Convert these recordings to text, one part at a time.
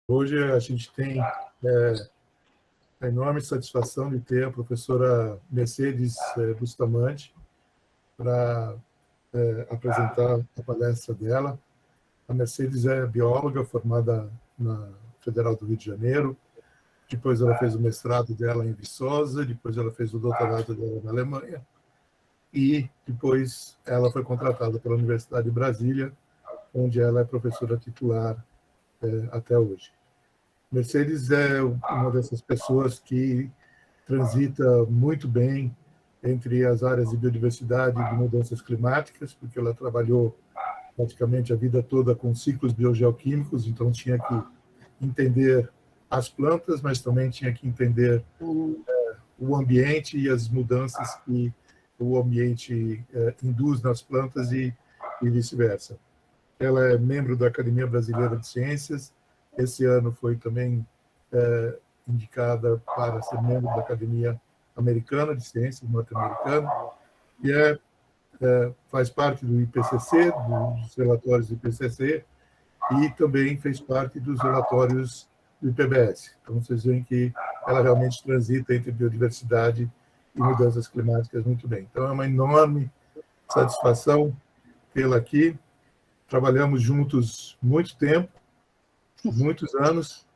Hoje a gente tem a enorme satisfação de ter a professora Mercedes Bustamante para apresentar a palestra dela. A Mercedes é bióloga formada na Federal do Rio de Janeiro, depois ela fez o mestrado dela em Viçosa, depois ela fez o doutorado dela na Alemanha, e depois ela foi contratada pela Universidade de Brasília, onde ela é professora titular até hoje. Mercedes é uma dessas pessoas que transita muito bem entre as áreas de biodiversidade e de mudanças climáticas, porque ela trabalhou praticamente a vida toda com ciclos biogeoquímicos, então tinha que entender as plantas, mas também tinha que entender o ambiente e as mudanças que o ambiente induz nas plantas e vice-versa. Ela é membro da Academia Brasileira de Ciências. Esse ano foi também indicada para ser membro da Academia Americana de Ciências, norte-americana, e faz parte do IPCC, dos relatórios do IPCC, e também fez parte dos relatórios do IPBES. Então, vocês veem que ela realmente transita entre biodiversidade e mudanças climáticas muito bem. Então, é uma enorme satisfação tê-la aqui. Trabalhamos juntos muito tempo, muitos anos,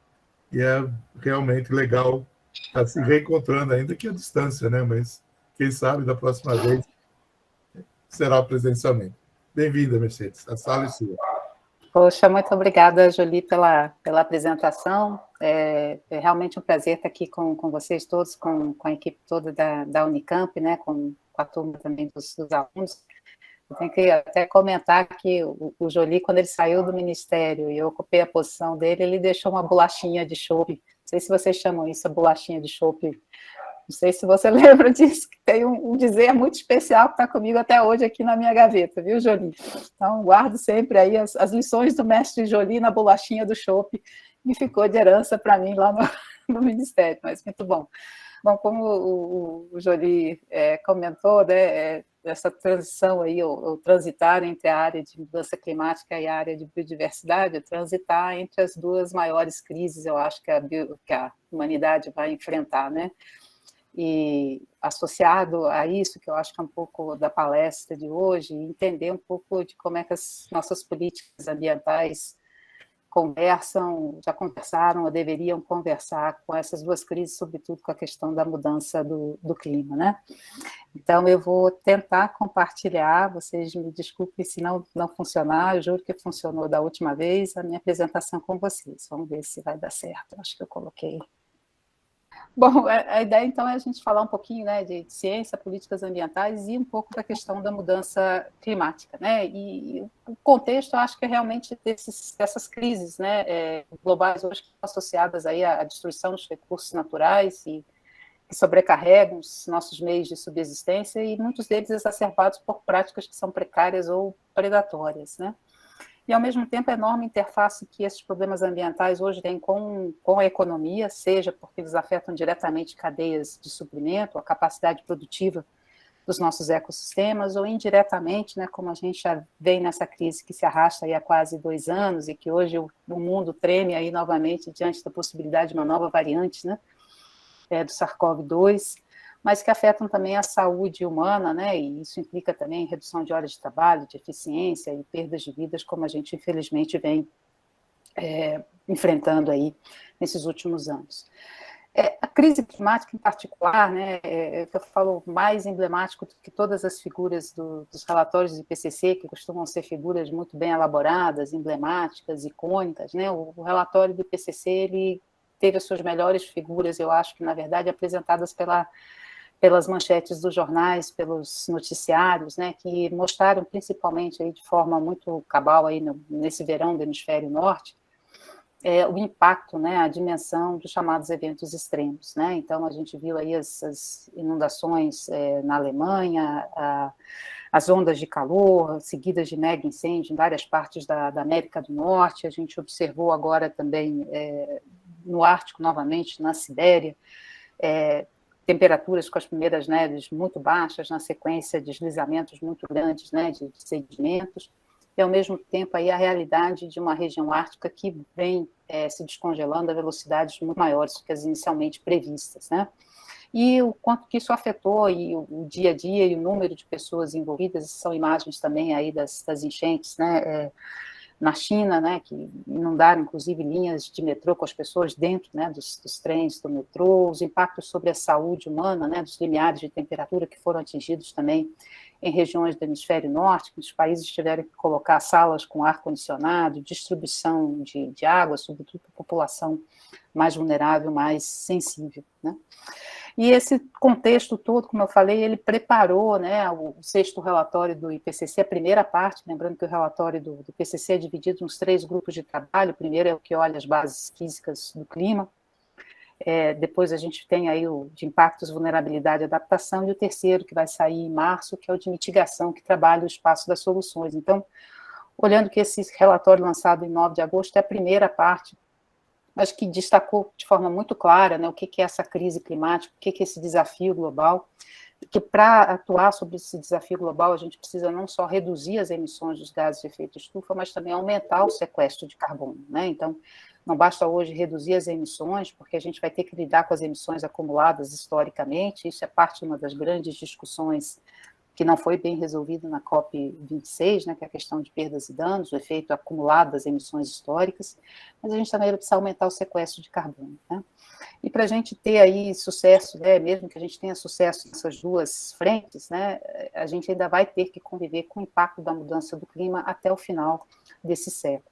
e é realmente legal estar se reencontrando, ainda que à distância, né? Mas quem sabe da próxima vez será presencialmente. Bem-vinda, Mercedes. A sala é sua. Poxa, muito obrigada, Jolie, pela apresentação. É realmente um prazer estar aqui com vocês todos, com a equipe toda da Unicamp, né, com a turma também dos alunos. Eu tenho que até comentar que o Jolie, quando ele saiu do Ministério e eu ocupei a posição dele, ele deixou uma bolachinha de chope. Não sei se vocês chamam isso, a bolachinha de chope. Não sei se você lembra disso, que tem um dizer muito especial que está comigo até hoje aqui na minha gaveta, viu, Jolie? Então, guardo sempre aí as lições do mestre Jolie na bolachinha do chope, e ficou de herança para mim lá no Ministério, mas muito bom. Bom, como o Jolie comentou, né, essa transição aí, o transitar entre a área de mudança climática e a área de biodiversidade, transitar entre as duas maiores crises, eu acho que a humanidade vai enfrentar, né? E associado a isso, que eu acho que é um pouco da palestra de hoje, entender um pouco de como é que as nossas políticas ambientais já conversaram ou deveriam conversar com essas duas crises, sobretudo com a questão da mudança do clima, né? Então, eu vou tentar compartilhar, vocês me desculpem se não funcionar, eu juro que funcionou da última vez, a minha apresentação com vocês. Vamos ver se vai dar certo, acho que eu coloquei. Bom, a ideia, então, é a gente falar um pouquinho, né, de ciência, políticas ambientais e um pouco da questão da mudança climática, né, e o contexto, eu acho que é realmente dessas crises, né, globais hoje que estão associadas aí à destruição dos recursos naturais e que sobrecarregam os nossos meios de subsistência e muitos deles exacerbados por práticas que são precárias ou predatórias, né. E, ao mesmo tempo, a enorme interface que esses problemas ambientais hoje têm com a economia, seja porque eles afetam diretamente cadeias de suprimento, a capacidade produtiva dos nossos ecossistemas, ou indiretamente, né, como a gente já vem nessa crise que se arrasta aí há quase 2 anos e que hoje o mundo treme aí novamente diante da possibilidade de uma nova variante, né, do SARS-CoV-2, mas que afetam também a saúde humana, né, e isso implica também redução de horas de trabalho, de eficiência e perdas de vidas, como a gente, infelizmente, vem enfrentando aí nesses últimos anos. A crise climática, em particular, né, que eu falo mais emblemático do que todas as figuras dos relatórios do IPCC, que costumam ser figuras muito bem elaboradas, emblemáticas, icônicas, né, o relatório do IPCC, ele teve as suas melhores figuras, eu acho que, na verdade, apresentadas pelas manchetes dos jornais, pelos noticiários, né, que mostraram principalmente aí de forma muito cabal aí nesse verão do hemisfério norte, o impacto, né, a dimensão dos chamados eventos extremos, né, então a gente viu aí as inundações na Alemanha, as ondas de calor, seguidas de mega incêndio em várias partes da América do Norte, a gente observou agora também no Ártico, novamente, na Sibéria, temperaturas com as primeiras neves muito baixas, na sequência deslizamentos muito grandes, né, de sedimentos, e, ao mesmo tempo, aí a realidade de uma região ártica que vem se descongelando a velocidades muito maiores do que as inicialmente previstas, né? E o quanto que isso afetou e o dia a dia e o número de pessoas envolvidas, são imagens também aí das enchentes, né? Na China, né, que inundaram, inclusive, linhas de metrô com as pessoas dentro, né, dos trens do metrô, os impactos sobre a saúde humana, né, dos limiares de temperatura que foram atingidos também em regiões do hemisfério norte, que os países tiveram que colocar salas com ar-condicionado, distribuição de água, sobretudo para a população mais vulnerável, mais sensível, né. E esse contexto todo, como eu falei, ele preparou, né, o sexto relatório do IPCC, a primeira parte, lembrando que o relatório do IPCC é dividido nos 3 grupos de trabalho. O primeiro é o que olha as bases físicas do clima, depois a gente tem aí o de impactos, vulnerabilidade e adaptação, e o terceiro, que vai sair em março, que é o de mitigação, que trabalha o espaço das soluções. Então, olhando que esse relatório lançado em 9 de agosto é a primeira parte, acho que destacou de forma muito clara, né, o que é essa crise climática, o que é esse desafio global, que para atuar sobre esse desafio global, a gente precisa não só reduzir as emissões dos gases de efeito estufa, mas também aumentar o sequestro de carbono, né? Então, não basta hoje reduzir as emissões, porque a gente vai ter que lidar com as emissões acumuladas historicamente, isso é parte de uma das grandes discussões que não foi bem resolvido na COP26, né, que é a questão de perdas e danos, o efeito acumulado das emissões históricas, mas a gente também precisa aumentar o sequestro de carbono, né? E para a gente ter aí sucesso, né, mesmo que a gente tenha sucesso nessas duas frentes, né, a gente ainda vai ter que conviver com o impacto da mudança do clima até o final desse século.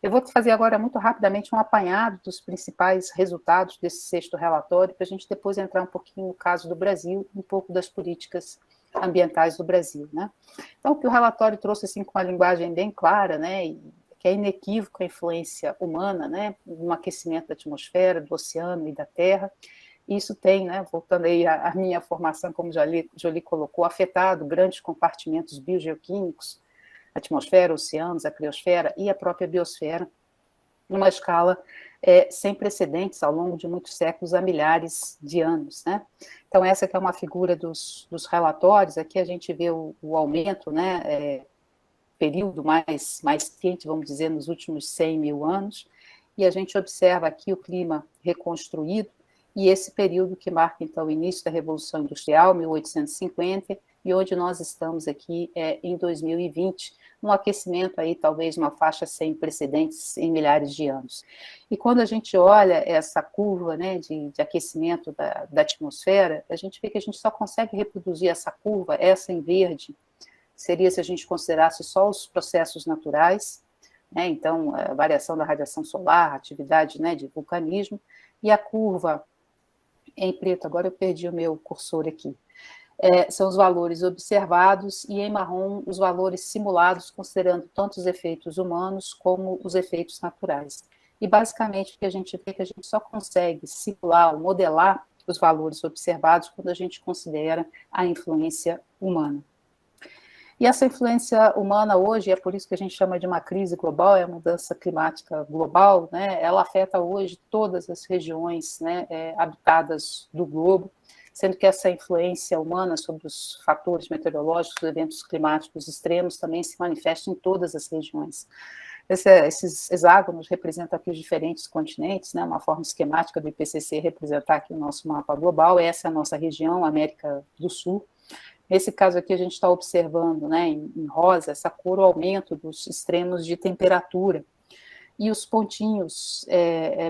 Eu vou fazer agora muito rapidamente um apanhado dos principais resultados desse sexto relatório, para a gente depois entrar um pouquinho no caso do Brasil, um pouco das políticas ambientais do Brasil, né? Então, o que o relatório trouxe, assim, com uma linguagem bem clara, né, e que é inequívoca a influência humana, né, no aquecimento da atmosfera, do oceano e da terra. Isso tem, né, voltando aí à minha formação, como Jolie colocou, afetado grandes compartimentos biogeoquímicos, atmosfera, oceanos, a criosfera e a própria biosfera, numa escala sem precedentes ao longo de muitos séculos, há milhares de anos, né? Então, essa que é uma figura dos relatórios. Aqui a gente vê o aumento, né, período mais quente, vamos dizer, nos últimos 100 mil anos, e a gente observa aqui o clima reconstruído, e esse período que marca, então, o início da Revolução Industrial, 1850, e onde nós estamos aqui em 2020, um aquecimento aí, talvez uma faixa sem precedentes em milhares de anos. E quando a gente olha essa curva, né, de aquecimento da atmosfera, a gente vê que a gente só consegue reproduzir essa curva, essa em verde, seria se a gente considerasse só os processos naturais, né, então, a variação da radiação solar, a atividade, né, de vulcanismo, e a curva em preto, agora eu perdi o meu cursor aqui, são os valores observados, e em marrom os valores simulados, considerando tanto os efeitos humanos como os efeitos naturais. E basicamente o que a gente vê é que a gente só consegue simular ou modelar os valores observados quando a gente considera a influência humana. E essa influência humana hoje, é por isso que a gente chama de uma crise global, é a mudança climática global, né? Ela afeta hoje todas as regiões, né, habitadas do globo, sendo que essa influência humana sobre os fatores meteorológicos, os eventos climáticos extremos, também se manifesta em todas as regiões. Esses hexágonos representam aqui os diferentes continentes, né, uma forma esquemática do IPCC representar aqui o nosso mapa global. Essa é a nossa região, América do Sul. Nesse caso aqui, a gente está observando, né, em rosa, essa cor, o aumento dos extremos de temperatura. E os pontinhos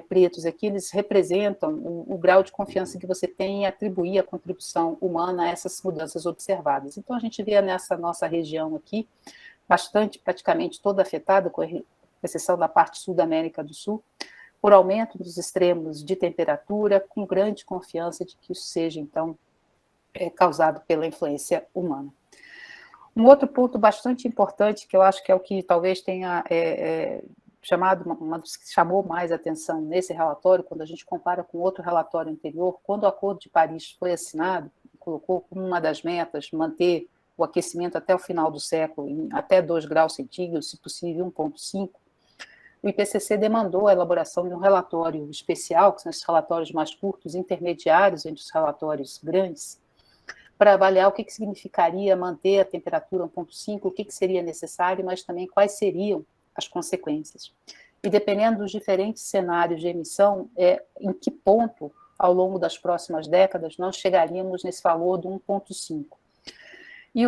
pretos aqui, eles representam o grau de confiança que você tem em atribuir a contribuição humana a essas mudanças observadas. Então, a gente vê nessa nossa região aqui, praticamente toda afetada, com exceção da parte sul da América do Sul, por aumento dos extremos de temperatura, com grande confiança de que isso seja, então, causado pela influência humana. Um outro ponto bastante importante, que eu acho que é o que talvez tenha chamou mais atenção nesse relatório, quando a gente compara com outro relatório anterior, quando o Acordo de Paris foi assinado, colocou como uma das metas manter o aquecimento até o final do século em até 2 graus centígrados, se possível 1,5, o IPCC demandou a elaboração de um relatório especial, que são esses relatórios mais curtos, intermediários entre os relatórios grandes, para avaliar o que significaria manter a temperatura 1,5, o que seria necessário, mas também quais seriam as consequências. E dependendo dos diferentes cenários de emissão, em que ponto, ao longo das próximas décadas, nós chegaríamos nesse valor do 1,5. E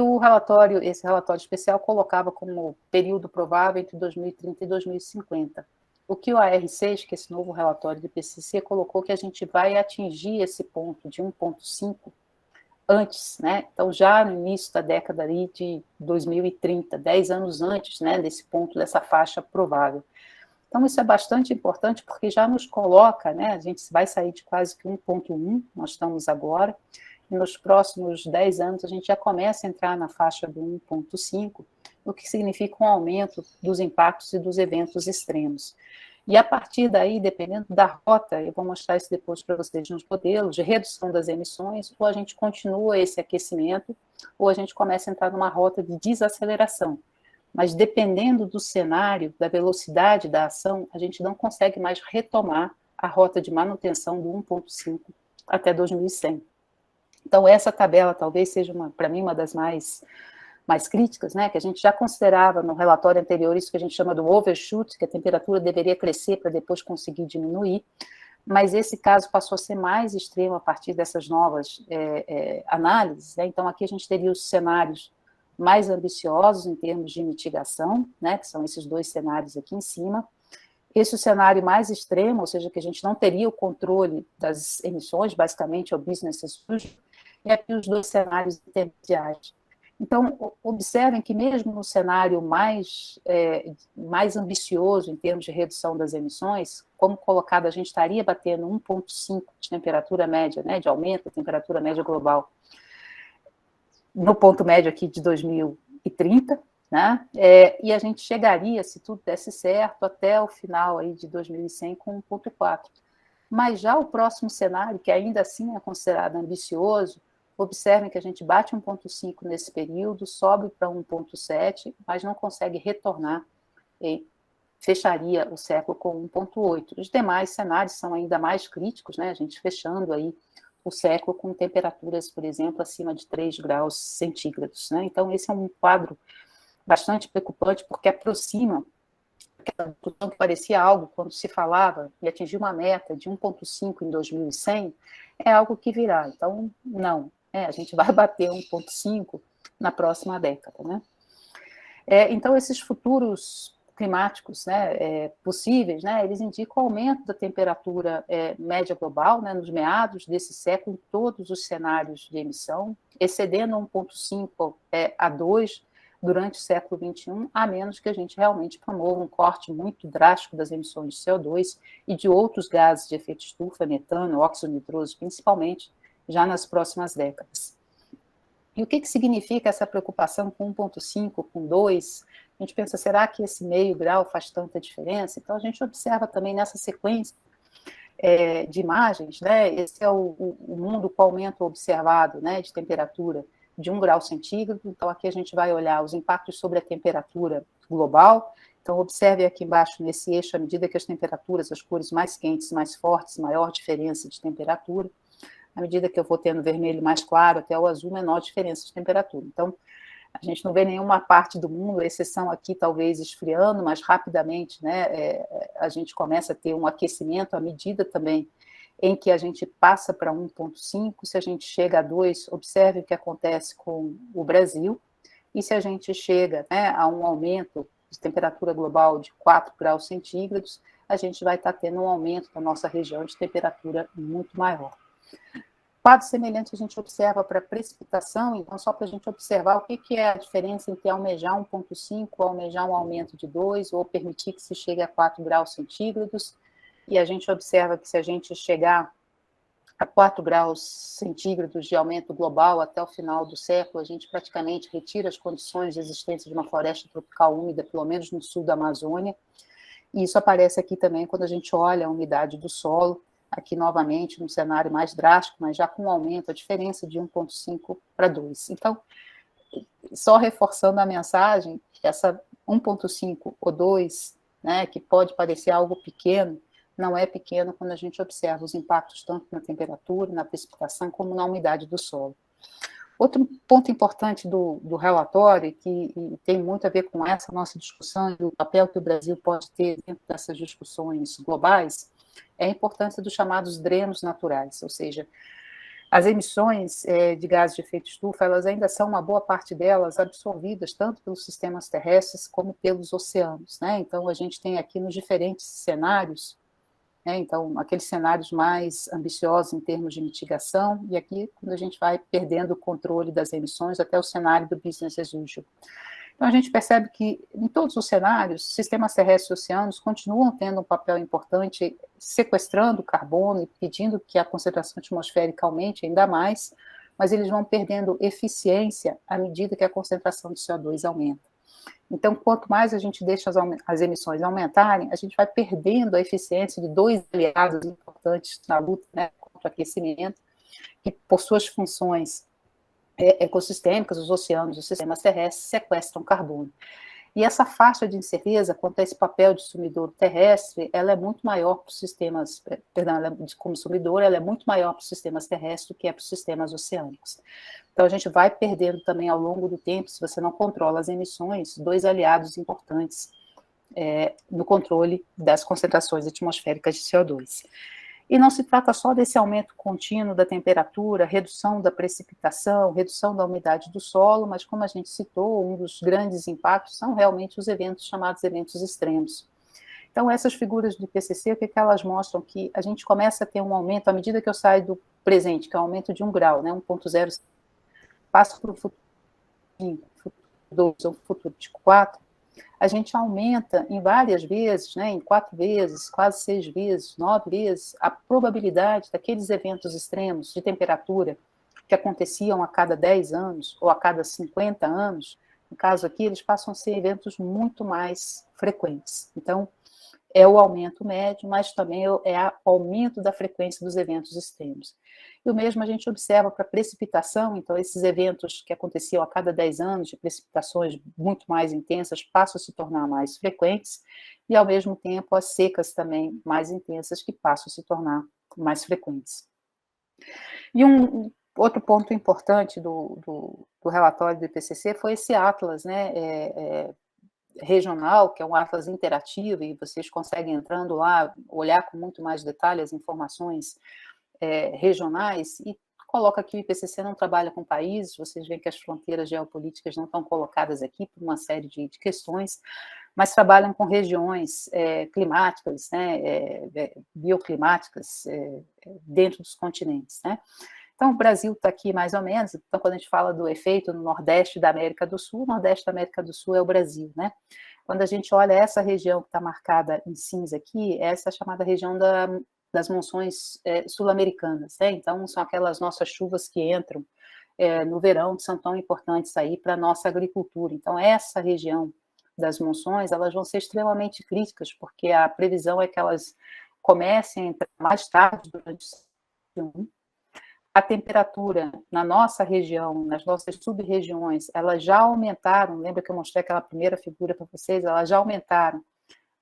esse relatório especial colocava como período provável entre 2030 e 2050. O que o AR6, que é esse novo relatório do IPCC, colocou que a gente vai atingir esse ponto de 1,5 antes, né? Então, já no início da década ali de 2030, 10 anos antes, né, desse ponto, dessa faixa provável. Então, isso é bastante importante, porque já nos coloca, né, a gente vai sair de quase que 1,1, nós estamos agora, e nos próximos 10 anos a gente já começa a entrar na faixa do 1,5, o que significa um aumento dos impactos e dos eventos extremos. E a partir daí, dependendo da rota, eu vou mostrar isso depois para vocês nos modelos de redução das emissões, ou a gente continua esse aquecimento, ou a gente começa a entrar numa rota de desaceleração. Mas dependendo do cenário, da velocidade da ação, a gente não consegue mais retomar a rota de manutenção do 1,5 até 2100. Então, essa tabela talvez seja, para mim, uma das mais críticas, né, que a gente já considerava no relatório anterior, isso que a gente chama do overshoot, que a temperatura deveria crescer para depois conseguir diminuir, mas esse caso passou a ser mais extremo a partir dessas novas análises, né? Então aqui a gente teria os cenários mais ambiciosos em termos de mitigação, né, que são esses dois cenários aqui em cima, esse o cenário mais extremo, ou seja, que a gente não teria o controle das emissões, basicamente é o business as usual, e aqui os dois cenários intermediários. Então, observem que mesmo no cenário mais ambicioso em termos de redução das emissões, como colocado, a gente estaria batendo 1,5 de temperatura média, né, de aumento da temperatura média global, no ponto médio aqui de 2030, né, e a gente chegaria, se tudo desse certo, até o final aí de 2100 com 1,4. Mas já o próximo cenário, que ainda assim é considerado ambicioso, observem que a gente bate 1,5 nesse período, sobe para 1,7, mas não consegue retornar e fecharia o século com 1,8. Os demais cenários são ainda mais críticos, né? A gente fechando aí o século com temperaturas, por exemplo, acima de 3 graus centígrados, né? Então, esse é um quadro bastante preocupante, porque aproxima aquela discussão que parecia algo, quando se falava e atingir uma meta de 1,5 em 2100, é algo que virá. Então, não. A gente vai bater 1,5 na próxima década, né? Então, esses futuros climáticos, né, possíveis, né, eles indicam o aumento da temperatura média global, né, nos meados desse século, em todos os cenários de emissão, excedendo 1,5 a 2 durante o século XXI, a menos que a gente realmente promova um corte muito drástico das emissões de CO2 e de outros gases de efeito estufa, metano, óxido nitroso, principalmente, já nas próximas décadas. E o que significa essa preocupação com 1,5, com 2? A gente pensa, será que esse meio grau faz tanta diferença? Então, a gente observa também nessa sequência de imagens, né, esse é o mundo com aumento observado, né, de temperatura de 1 grau centígrado. Então, aqui a gente vai olhar os impactos sobre a temperatura global. Então, observe aqui embaixo, nesse eixo, à medida que as temperaturas, as cores mais quentes, mais fortes, maior diferença de temperatura. À medida que eu vou tendo vermelho mais claro até o azul, menor diferença de temperatura. Então, a gente não vê nenhuma parte do mundo, exceção aqui talvez esfriando, mas rapidamente, né, a gente começa a ter um aquecimento à medida também em que a gente passa para 1,5, se a gente chega a 2, observe o que acontece com o Brasil, e se a gente chega, né, a um aumento de temperatura global de 4 graus centígrados, a gente vai estar tendo um aumento da nossa região de temperatura muito maior. Quadro semelhante a gente observa para precipitação, então só para a gente observar o que é a diferença entre almejar 1,5, almejar um aumento de 2, ou permitir que se chegue a 4 graus centígrados, e a gente observa que se a gente chegar a 4 graus centígrados de aumento global até o final do século, a gente praticamente retira as condições de existência de uma floresta tropical úmida, pelo menos no sul da Amazônia, e isso aparece aqui também quando a gente olha a umidade do solo, aqui novamente num cenário mais drástico, mas já com um aumento, a diferença de 1,5 para 2. Então, só reforçando a mensagem, essa 1,5 ou 2, né, que pode parecer algo pequeno, não é pequeno quando a gente observa os impactos tanto na temperatura, na precipitação, como na umidade do solo. Outro ponto importante do relatório, que tem muito a ver com essa nossa discussão e o papel que o Brasil pode ter dentro dessas discussões globais, é a importância dos chamados drenos naturais, ou seja, as emissões de gases de efeito estufa, elas ainda são, uma boa parte delas, absorvidas tanto pelos sistemas terrestres como pelos oceanos, né? Então, a gente tem aqui nos diferentes cenários, né? Então, aqueles cenários mais ambiciosos em termos de mitigação, e aqui, quando a gente vai perdendo o controle das emissões, até o cenário do business as usual. Então, a gente percebe que, em todos os cenários, sistemas terrestres e oceanos continuam tendo um papel importante, sequestrando carbono e pedindo que a concentração atmosférica aumente ainda mais, mas eles vão perdendo eficiência à medida que a concentração de CO2 aumenta. Então, quanto mais a gente deixa as emissões aumentarem, a gente vai perdendo a eficiência de dois aliados importantes na luta, né, contra o aquecimento, que, por suas funções ecossistêmicas, os oceanos, os sistemas terrestres, sequestram carbono. E essa faixa de incerteza quanto a esse papel de sumidouro terrestre, ela é muito maior para os sistemas, como sumidouro, ela é muito maior para os sistemas terrestres do que é para os sistemas oceânicos. Então, a gente vai perdendo também ao longo do tempo, se você não controla as emissões, dois aliados importantes no controle das concentrações atmosféricas de CO2. E não se trata só desse aumento contínuo da temperatura, redução da precipitação, redução da umidade do solo, mas, como a gente citou, um dos grandes impactos são realmente os eventos chamados eventos extremos. Então, essas figuras do IPCC, o que elas mostram? Que a gente começa a ter um aumento, à medida que eu saio do presente, que é um aumento de 1 grau, né, 1,0, passo para o futuro 2 ou futuro de 4, a gente aumenta em várias vezes, né, em 4 vezes, quase 6 vezes, 9 vezes, a probabilidade daqueles eventos extremos de temperatura que aconteciam a cada 10 anos ou a cada 50 anos, no caso aqui, eles passam a ser eventos muito mais frequentes. Então, é o aumento médio, mas também é o aumento da frequência dos eventos extremos. E o mesmo a gente observa para precipitação, então esses eventos que aconteciam a cada 10 anos, de precipitações muito mais intensas, passam a se tornar mais frequentes, e ao mesmo tempo as secas também mais intensas, que passam a se tornar mais frequentes. E um outro ponto importante do relatório do IPCC foi esse atlas, né, regional, que é um atlas interativo, e vocês conseguem, entrando lá, olhar com muito mais detalhe as informações regionais, e coloca que o IPCC não trabalha com países, vocês veem que as fronteiras geopolíticas não estão colocadas aqui por uma série de questões, mas trabalham com regiões climáticas, né, bioclimáticas, dentro dos continentes, né. Então, o Brasil está aqui mais ou menos, então, quando a gente fala do efeito no Nordeste da América do Sul, o Nordeste da América do Sul é o Brasil, né? Quando a gente olha essa região que está marcada em cinza aqui, essa é a chamada região das monções sul-americanas, né? Então, são aquelas nossas chuvas que entram no verão, que são tão importantes aí para a nossa agricultura. Então, essa região das monções, elas vão ser extremamente críticas, porque a previsão é que elas comecem a entrar mais tarde durante o a temperatura na nossa região, nas nossas sub-regiões, elas já aumentaram, lembra que eu mostrei aquela primeira figura para vocês? Elas já aumentaram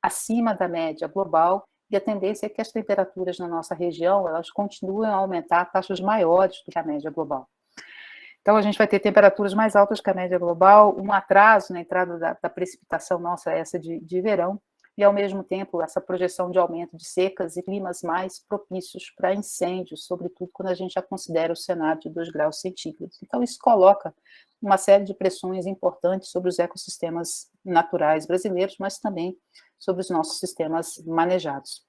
acima da média global, e a tendência é que as temperaturas na nossa região, elas continuem a aumentar a taxas maiores do que a média global. Então, a gente vai ter temperaturas mais altas que a média global, um atraso na entrada da precipitação nossa, essa de verão, e, ao mesmo tempo, essa projeção de aumento de secas e climas mais propícios para incêndios, sobretudo quando a gente já considera o cenário de 2 graus centígrados. Então, isso coloca uma série de pressões importantes sobre os ecossistemas naturais brasileiros, mas também sobre os nossos sistemas manejados.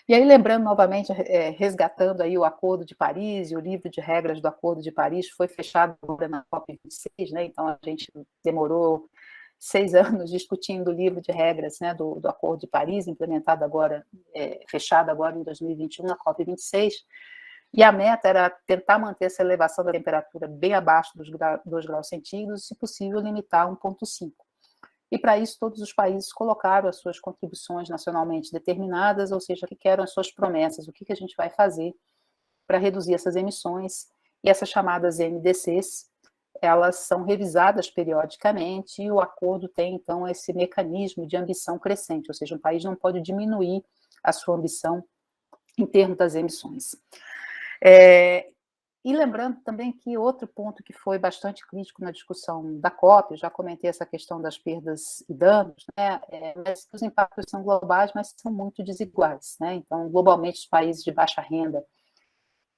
E aí, lembrando novamente, resgatando aí o Acordo de Paris, e o livro de regras do Acordo de Paris foi fechado agora na COP26, né? Então, a gente demorou 6 anos discutindo o livro de regras, né, do Acordo de Paris, implementado agora, fechado agora em 2021, na COP26, e a meta era tentar manter essa elevação da temperatura bem abaixo dos 2 graus centígrados, e, se possível, limitar a 1,5. E, para isso, todos os países colocaram as suas contribuições nacionalmente determinadas, ou seja, o que eram as suas promessas, o que a gente vai fazer para reduzir essas emissões, e essas chamadas NDCs, elas são revisadas periodicamente, e o acordo tem, então, esse mecanismo de ambição crescente, ou seja, um país não pode diminuir a sua ambição em termos das emissões. E lembrando também que outro ponto que foi bastante crítico na discussão da COP, eu já comentei essa questão das perdas e danos, né, mas os impactos são globais, mas são muito desiguais, né, então, globalmente, os países de baixa renda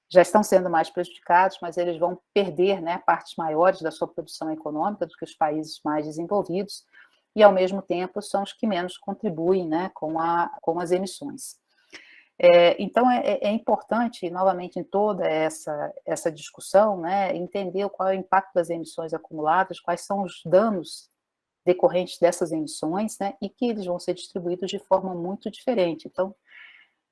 já estão sendo mais prejudicados, mas eles vão perder, né, partes maiores da sua produção econômica do que os países mais desenvolvidos, e, ao mesmo tempo, são os que menos contribuem, né, com as emissões. Então, é importante, novamente, em toda essa discussão, né, entender qual é o impacto das emissões acumuladas, quais são os danos decorrentes dessas emissões, né, e que eles vão ser distribuídos de forma muito diferente. Então,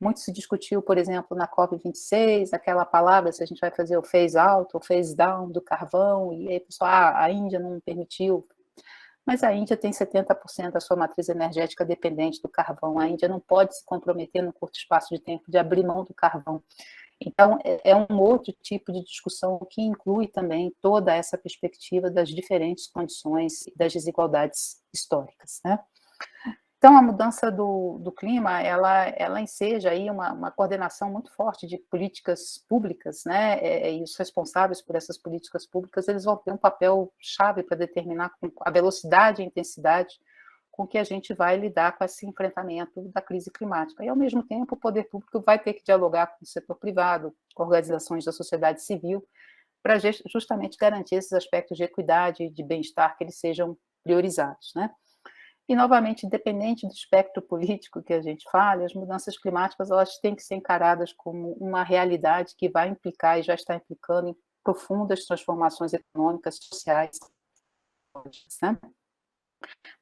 muito se discutiu, por exemplo, na COP26, aquela palavra, se a gente vai fazer o phase out ou phase down do carvão, e aí, pessoal, a Índia não permitiu, mas a Índia tem 70% da sua matriz energética dependente do carvão. A Índia não pode se comprometer num curto espaço de tempo de abrir mão do carvão. Então, é um outro tipo de discussão que inclui também toda essa perspectiva das diferentes condições e das desigualdades históricas, né? Então, a mudança do clima, ela enseja aí uma coordenação muito forte de políticas públicas, né, e os responsáveis por essas políticas públicas, eles vão ter um papel chave para determinar a velocidade e a intensidade com que a gente vai lidar com esse enfrentamento da crise climática. E, ao mesmo tempo, o poder público vai ter que dialogar com o setor privado, com organizações da sociedade civil, para justamente garantir esses aspectos de equidade e de bem-estar que eles sejam priorizados, né? E, novamente, independente do espectro político que a gente fale, as mudanças climáticas elas têm que ser encaradas como uma realidade que vai implicar e já está implicando em profundas transformações econômicas, sociais, né?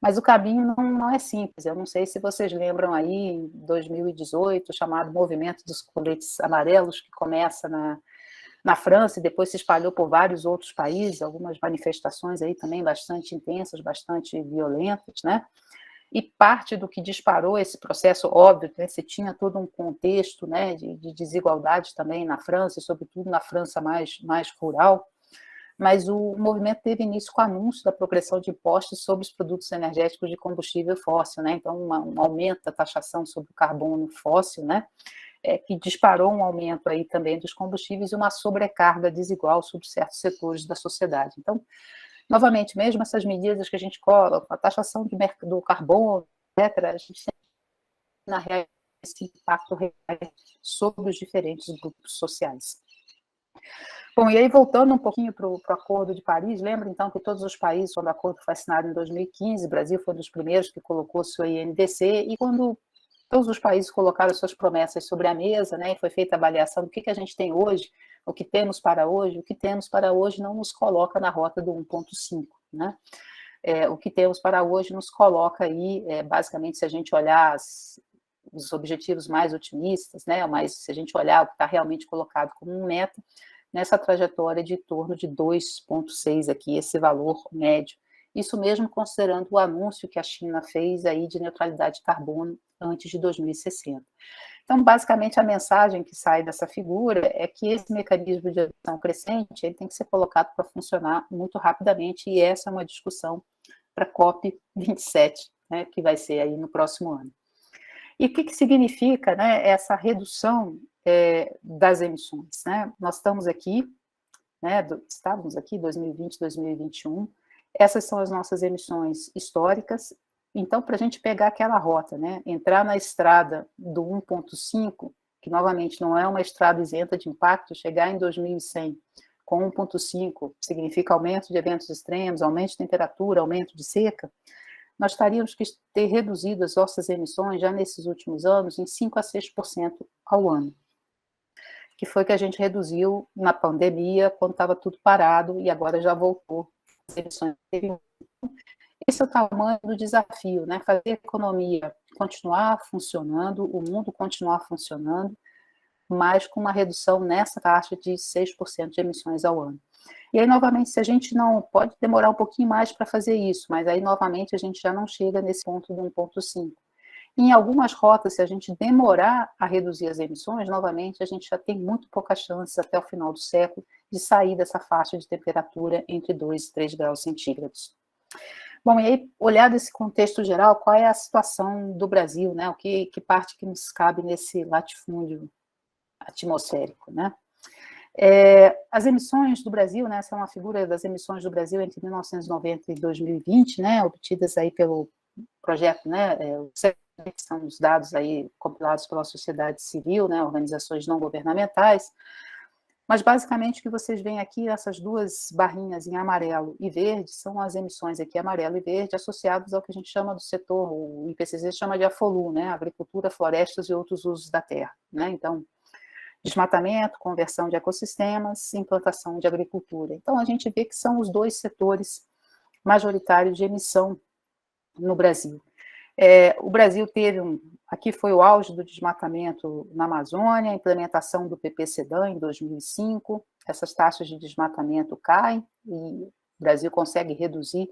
Mas o caminho não é simples. Eu não sei se vocês lembram aí, em 2018, o chamado Movimento dos Coletes Amarelos, que começa na França e depois se espalhou por vários outros países, algumas manifestações aí também bastante intensas, bastante violentas, né? E parte do que disparou esse processo, óbvio, né, você tinha todo um contexto, né, de desigualdade também na França, e sobretudo na França mais rural, mas o movimento teve início com o anúncio da progressão de impostos sobre os produtos energéticos de combustível fóssil, né? Então, um aumento da taxação sobre o carbono fóssil, né? Que disparou um aumento aí também dos combustíveis e uma sobrecarga desigual sobre certos setores da sociedade. Então, novamente, mesmo essas medidas que a gente coloca, a taxação do carbono, etc., a gente tem, na realidade, esse impacto real sobre os diferentes grupos sociais. Bom, e aí voltando um pouquinho para o Acordo de Paris, lembra então que todos os países, quando o acordo foi assinado em 2015, o Brasil foi um dos primeiros que colocou seu INDC, e quando todos os países colocaram suas promessas sobre a mesa, né, e foi feita a avaliação do que a gente tem hoje, o que temos para hoje não nos coloca na rota do 1,5, né? O que temos para hoje nos coloca aí, basicamente, se a gente olhar os objetivos mais otimistas, né, mas se a gente olhar o que está realmente colocado como meta, nessa trajetória de torno de 2,6 aqui, esse valor médio. Isso mesmo considerando o anúncio que a China fez aí de neutralidade de carbono antes de 2060. Então, basicamente, a mensagem que sai dessa figura é que esse mecanismo de ação crescente ele tem que ser colocado para funcionar muito rapidamente, e essa é uma discussão para a COP27, né, que vai ser aí no próximo ano. E o que significa, né, essa redução das emissões, né? Nós estamos aqui, né, estávamos aqui 2020, 2021, essas são as nossas emissões históricas. Então, para a gente pegar aquela rota, né, entrar na estrada do 1,5, que novamente não é uma estrada isenta de impacto, chegar em 2100 com 1,5 significa aumento de eventos extremos, aumento de temperatura, aumento de seca, nós teríamos que ter reduzido as nossas emissões já nesses últimos anos em 5 a 6% ao ano, que foi que a gente reduziu na pandemia, quando estava tudo parado, e agora já voltou as emissões. Esse é o tamanho do desafio, né? Fazer a economia continuar funcionando, o mundo continuar funcionando, mas com uma redução nessa taxa de 6% de emissões ao ano. E aí, novamente, se a gente não... Pode demorar um pouquinho mais para fazer isso, mas aí, novamente, a gente já não chega nesse ponto do 1,5. Em algumas rotas, se a gente demorar a reduzir as emissões, novamente, a gente já tem muito pouca chance, até o final do século, de sair dessa faixa de temperatura entre 2 e 3 graus centígrados. Bom, e aí, olhado esse contexto geral, qual é a situação do Brasil, né? Que parte que nos cabe nesse latifúndio atmosférico, né? As emissões do Brasil, né, são a figura das emissões do Brasil entre 1990 e 2020, né, obtidas aí pelo projeto, né, que são os dados aí compilados pela sociedade civil, né, organizações não governamentais, mas basicamente o que vocês veem aqui, essas duas barrinhas em amarelo e verde, são as emissões aqui amarelo e verde associadas ao que a gente chama do setor, o IPCC chama de AFOLU, né, agricultura, florestas e outros usos da terra, né, então desmatamento, conversão de ecossistemas, implantação de agricultura. Então, a gente vê que são os dois setores majoritários de emissão no Brasil. O Brasil teve aqui foi o auge do desmatamento na Amazônia, a implementação do PPCDAM em 2005, essas taxas de desmatamento caem e o Brasil consegue reduzir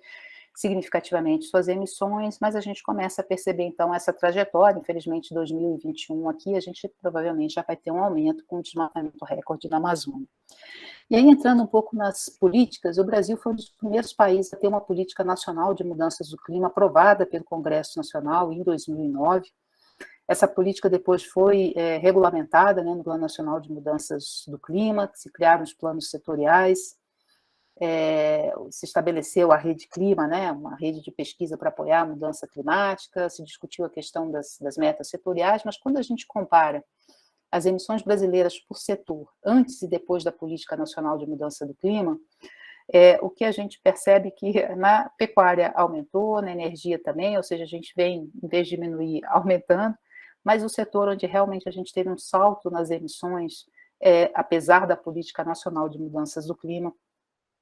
significativamente suas emissões, mas a gente começa a perceber, então, essa trajetória. Infelizmente, 2021 aqui, a gente provavelmente já vai ter um aumento com o desmatamento recorde na Amazônia. E aí, entrando um pouco nas políticas, o Brasil foi um dos primeiros países a ter uma política nacional de mudanças do clima aprovada pelo Congresso Nacional em 2009. Essa política depois foi regulamentada, né, no Plano Nacional de Mudanças do Clima, se criaram os planos setoriais, se estabeleceu a Rede Clima, né, uma rede de pesquisa para apoiar a mudança climática, se discutiu a questão das metas setoriais, mas quando a gente compara as emissões brasileiras por setor, antes e depois da Política Nacional de Mudança do Clima, o que a gente percebe que na pecuária aumentou, na energia também, ou seja, a gente vem, em vez de diminuir, aumentando, mas o setor onde realmente a gente teve um salto nas emissões, apesar da Política Nacional de Mudanças do Clima,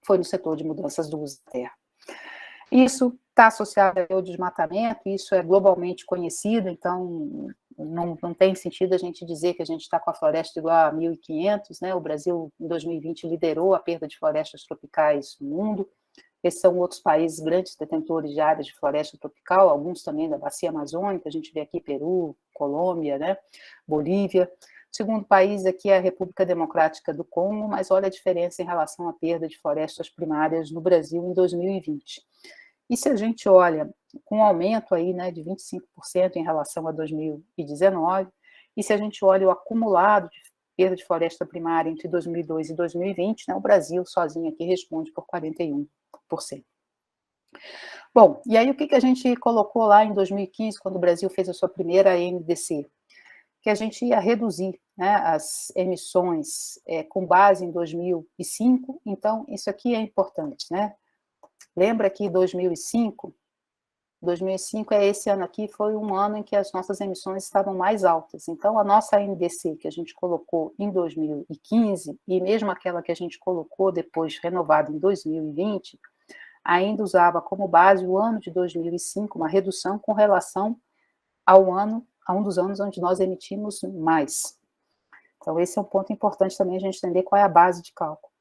foi no setor de mudanças do uso da terra. Isso está associado ao desmatamento, isso é globalmente conhecido, então não tem sentido a gente dizer que a gente está com a floresta igual a 1500, né? O Brasil, em 2020, liderou a perda de florestas tropicais no mundo. Esses são outros países grandes detentores de áreas de floresta tropical, alguns também da bacia amazônica, a gente vê aqui Peru, Colômbia, né? Bolívia. O segundo país aqui é a República Democrática do Congo, mas olha a diferença em relação à perda de florestas primárias no Brasil em 2020. E se a gente olha com um aumento aí, né, de 25% em relação a 2019, e se a gente olha o acumulado de perda de floresta primária entre 2002 e 2020, né, o Brasil sozinho aqui responde por 41%. Bom, e aí o que a gente colocou lá em 2015, quando o Brasil fez a sua primeira NDC? Que a gente ia reduzir, né, as emissões com base em 2005, então isso aqui é importante, né? Lembra que 2005 é esse ano aqui, foi um ano em que as nossas emissões estavam mais altas. Então, a nossa NDC que a gente colocou em 2015, e mesmo aquela que a gente colocou depois renovada em 2020, ainda usava como base o ano de 2005, uma redução com relação a um dos anos onde nós emitimos mais. Então, esse é um ponto importante também a gente entender qual é a base de cálculo.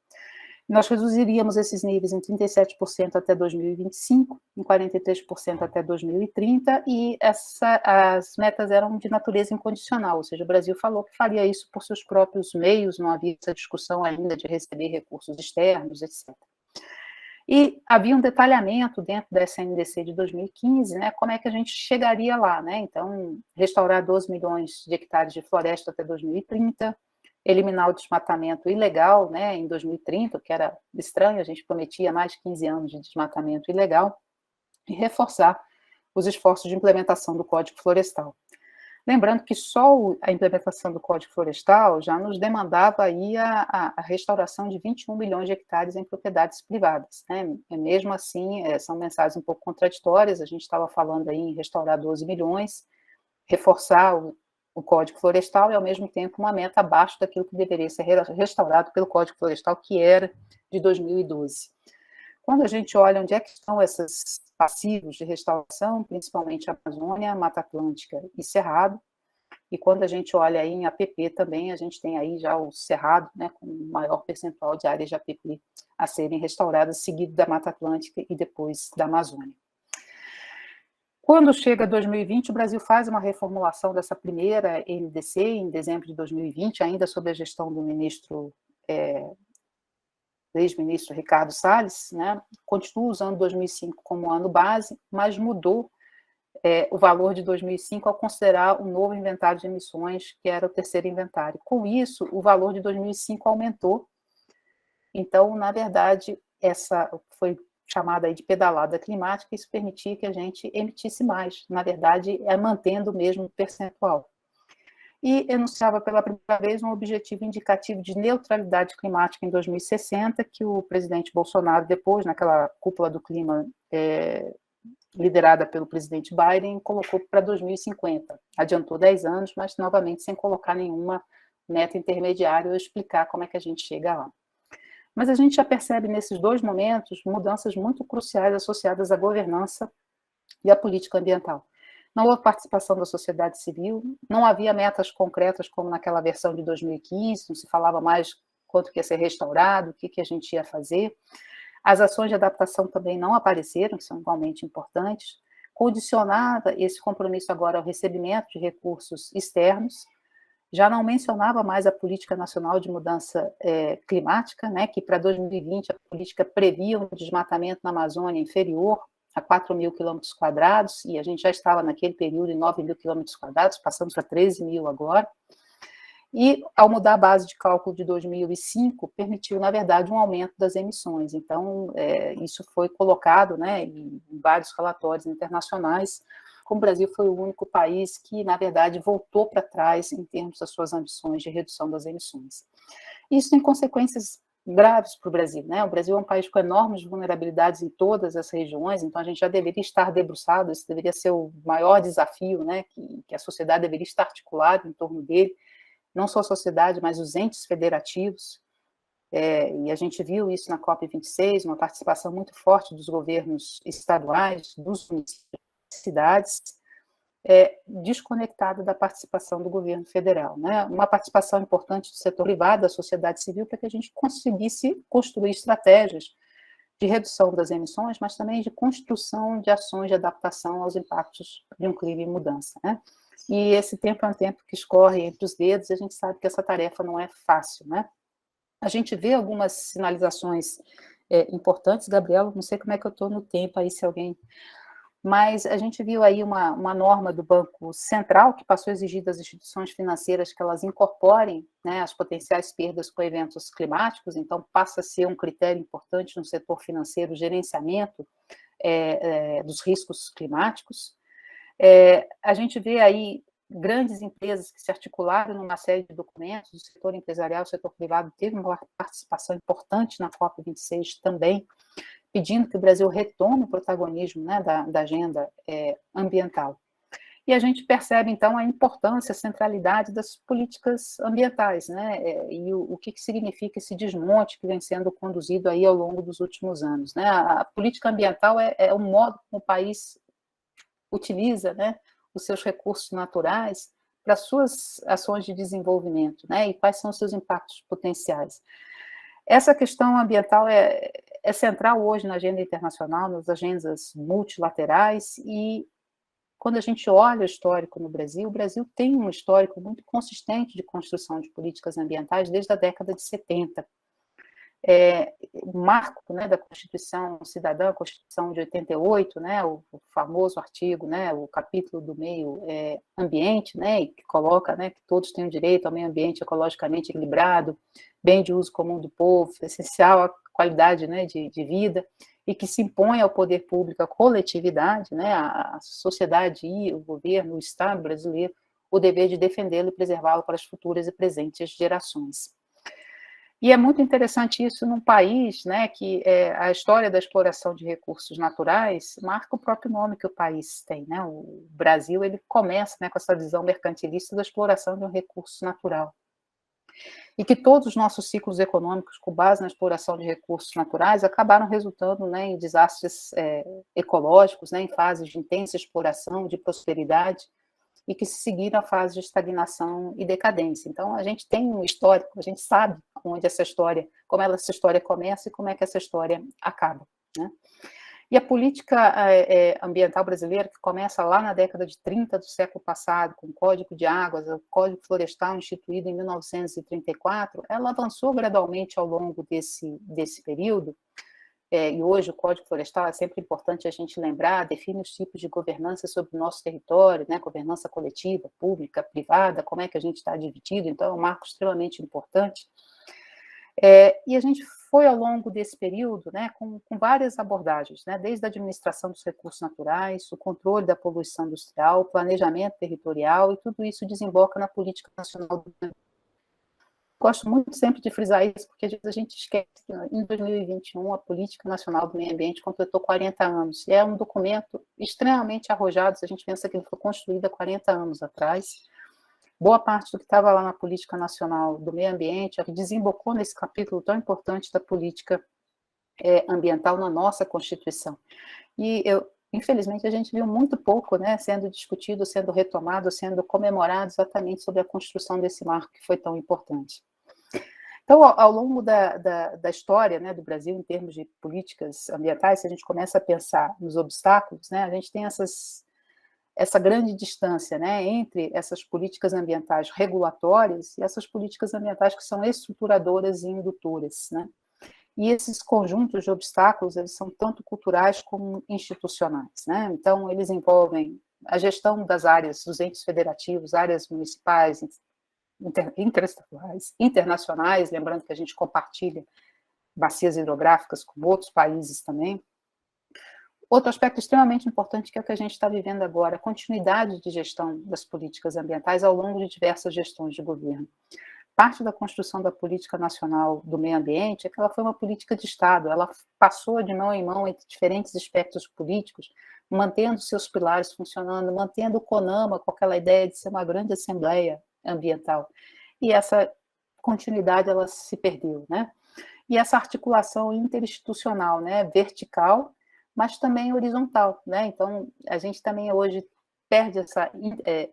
Nós reduziríamos esses níveis em 37% até 2025, em 43% até 2030, e as metas eram de natureza incondicional, ou seja, o Brasil falou que faria isso por seus próprios meios, não havia essa discussão ainda de receber recursos externos, etc. E havia um detalhamento dentro dessa NDC de 2015, né, como é que a gente chegaria lá, né, então, restaurar 12 milhões de hectares de floresta até 2030, eliminar o desmatamento ilegal, né, em 2030, que era estranho, a gente prometia mais de 15 anos de desmatamento ilegal, e reforçar os esforços de implementação do Código Florestal. Lembrando que só a implementação do Código Florestal já nos demandava aí a restauração de 21 milhões de hectares em propriedades privadas, né? Mesmo assim, são mensagens um pouco contraditórias, a gente estava falando aí em restaurar 12 milhões, reforçar o Código Florestal e, ao mesmo tempo, uma meta abaixo daquilo que deveria ser restaurado pelo Código Florestal, que era de 2012. Quando a gente olha onde é que estão esses passivos de restauração, principalmente a Amazônia, Mata Atlântica e Cerrado, e quando a gente olha aí em APP também, a gente tem aí já o Cerrado, né, com o maior percentual de áreas de APP a serem restauradas, seguido da Mata Atlântica e depois da Amazônia. Quando chega 2020, o Brasil faz uma reformulação dessa primeira NDC, em dezembro de 2020, ainda sob a gestão do ex-ministro Ricardo Salles, né, continua usando 2005 como ano base, mas mudou o valor de 2005 ao considerar um novo inventário de emissões, que era o terceiro inventário. Com isso, o valor de 2005 aumentou Então, na verdade, essa foi chamada aí de pedalada climática, isso permitia que a gente emitisse mais, na verdade, mantendo o mesmo percentual. E enunciava pela primeira vez um objetivo indicativo de neutralidade climática em 2060, que o presidente Bolsonaro, depois, naquela cúpula do clima liderada pelo presidente Biden, colocou para 2050. Adiantou 10 anos, mas novamente sem colocar nenhuma meta intermediária ou explicar como é que a gente chega lá. Mas a gente já percebe nesses dois momentos mudanças muito cruciais associadas à governança e à política ambiental. Não houve participação da sociedade civil, não havia metas concretas como naquela versão de 2015, não se falava mais quanto que ia ser restaurado, o que a gente ia fazer. As ações de adaptação também não apareceram, que são igualmente importantes. Condicionava esse compromisso agora ao recebimento de recursos externos, já não mencionava mais a Política Nacional de Mudança Climática, né, que para 2020 a política previa um desmatamento na Amazônia inferior a 4 mil quilômetros quadrados, e a gente já estava naquele período em 9 mil quilômetros quadrados, passamos para 13 mil agora. E, ao mudar a base de cálculo de 2005, permitiu, na verdade, um aumento das emissões. Então, isso foi colocado, né, em vários relatórios internacionais, como o Brasil foi o único país que, na verdade, voltou para trás em termos das suas ambições de redução das emissões. Isso tem consequências graves para o Brasil, né? O Brasil é um país com enormes vulnerabilidades em todas as regiões, então a gente já deveria estar debruçado, esse deveria ser o maior desafio, né, que a sociedade deveria estar articulada em torno dele, não só a sociedade, mas os entes federativos, e a gente viu isso na COP26, uma participação muito forte dos governos estaduais, dos municípios, cidades, desconectada da participação do governo federal, né? Uma participação importante do setor privado, da sociedade civil, para que a gente conseguisse construir estratégias de redução das emissões, mas também de construção de ações de adaptação aos impactos de um clima em mudança, né? E esse tempo é um tempo que escorre entre os dedos, e a gente sabe que essa tarefa não é fácil, né? A gente vê algumas sinalizações importantes, Gabriela, não sei como é que eu estou no tempo aí, se alguém... Mas a gente viu aí uma norma do Banco Central que passou a exigir das instituições financeiras que elas incorporem, né, as potenciais perdas com eventos climáticos, então passa a ser um critério importante no setor financeiro o gerenciamento dos riscos climáticos. A gente vê aí grandes empresas que se articularam numa série de documentos, o setor empresarial, o setor privado teve uma participação importante na COP26 também, pedindo que o Brasil retome o protagonismo, né, da agenda ambiental. E a gente percebe, então, a importância, a centralidade das políticas ambientais, né, e o que significa esse desmonte que vem sendo conduzido aí ao longo dos últimos anos, né. A política ambiental é o modo como o país utiliza, né, os seus recursos naturais para suas ações de desenvolvimento, né, e quais são os seus impactos potenciais. Essa questão ambiental é central hoje na agenda internacional, nas agendas multilaterais, e quando a gente olha o histórico no Brasil, o Brasil tem um histórico muito consistente de construção de políticas ambientais desde a década de 70. O marco, né, da Constituição Cidadã, a Constituição de 88, né, o famoso artigo, né, o capítulo do meio ambiente, né, que coloca, né, que todos têm o direito ao meio ambiente ecologicamente equilibrado, bem de uso comum do povo, essencial à qualidade, né, de vida, e que se impõe ao poder público, à coletividade, né, à sociedade e o governo, o Estado brasileiro, o dever de defendê-lo e preservá-lo para as futuras e presentes gerações. E é muito interessante isso num país, né, que a história da exploração de recursos naturais marca o próprio nome que o país tem, né? O Brasil, ele começa, né, com essa visão mercantilista da exploração de um recurso natural. E que todos os nossos ciclos econômicos, com base na exploração de recursos naturais, acabaram resultando, né, em desastres ecológicos, né, em fases de intensa exploração, de prosperidade, e que se seguiram a fase de estagnação e decadência. Então, a gente tem um histórico, a gente sabe onde essa história começa e como é que essa história acaba, né? E a política ambiental brasileira, que começa lá na década de 30 do século passado, com o Código de Águas, o Código Florestal instituído em 1934, ela avançou gradualmente ao longo desse período, e hoje o Código Florestal é sempre importante a gente lembrar, define os tipos de governança sobre o nosso território, né, governança coletiva, pública, privada, como é que a gente está dividido, então é um marco extremamente importante. E a gente foi, ao longo desse período, né, com várias abordagens, né, desde a administração dos recursos naturais, o controle da poluição industrial, o planejamento territorial, e tudo isso desemboca na política nacional do meio ambiente. Gosto muito sempre de frisar isso, porque às vezes a gente esquece que em 2021 a Política Nacional do Meio Ambiente completou 40 anos, e é um documento extremamente arrojado, se a gente pensa que ele foi construído há 40 anos atrás. Boa parte do que estava lá na Política Nacional do Meio Ambiente desembocou nesse capítulo tão importante da política ambiental na nossa Constituição. E infelizmente, a gente viu muito pouco, né, sendo discutido, sendo retomado, sendo comemorado exatamente sobre a construção desse marco que foi tão importante. Então, ao longo da história, né, do Brasil, em termos de políticas ambientais, se a gente começa a pensar nos obstáculos, né, a gente tem essa grande distância, né, entre essas políticas ambientais regulatórias e essas políticas ambientais que são estruturadoras e indutoras, né? E esses conjuntos de obstáculos, eles são tanto culturais como institucionais, né? Então, eles envolvem a gestão das áreas, dos entes federativos, áreas municipais, interestaduais, internacionais, lembrando que a gente compartilha bacias hidrográficas com outros países também. Outro aspecto extremamente importante, que é o que a gente está vivendo agora, a continuidade de gestão das políticas ambientais ao longo de diversas gestões de governo. Parte da construção da Política Nacional do Meio Ambiente é que ela foi uma política de Estado, ela passou de mão em mão entre diferentes espectros políticos, mantendo seus pilares funcionando, mantendo o CONAMA com aquela ideia de ser uma grande assembleia ambiental. E essa continuidade, ela se perdeu, né? E essa articulação interinstitucional, né, vertical, mas também horizontal, né? Então, a gente também hoje perde essa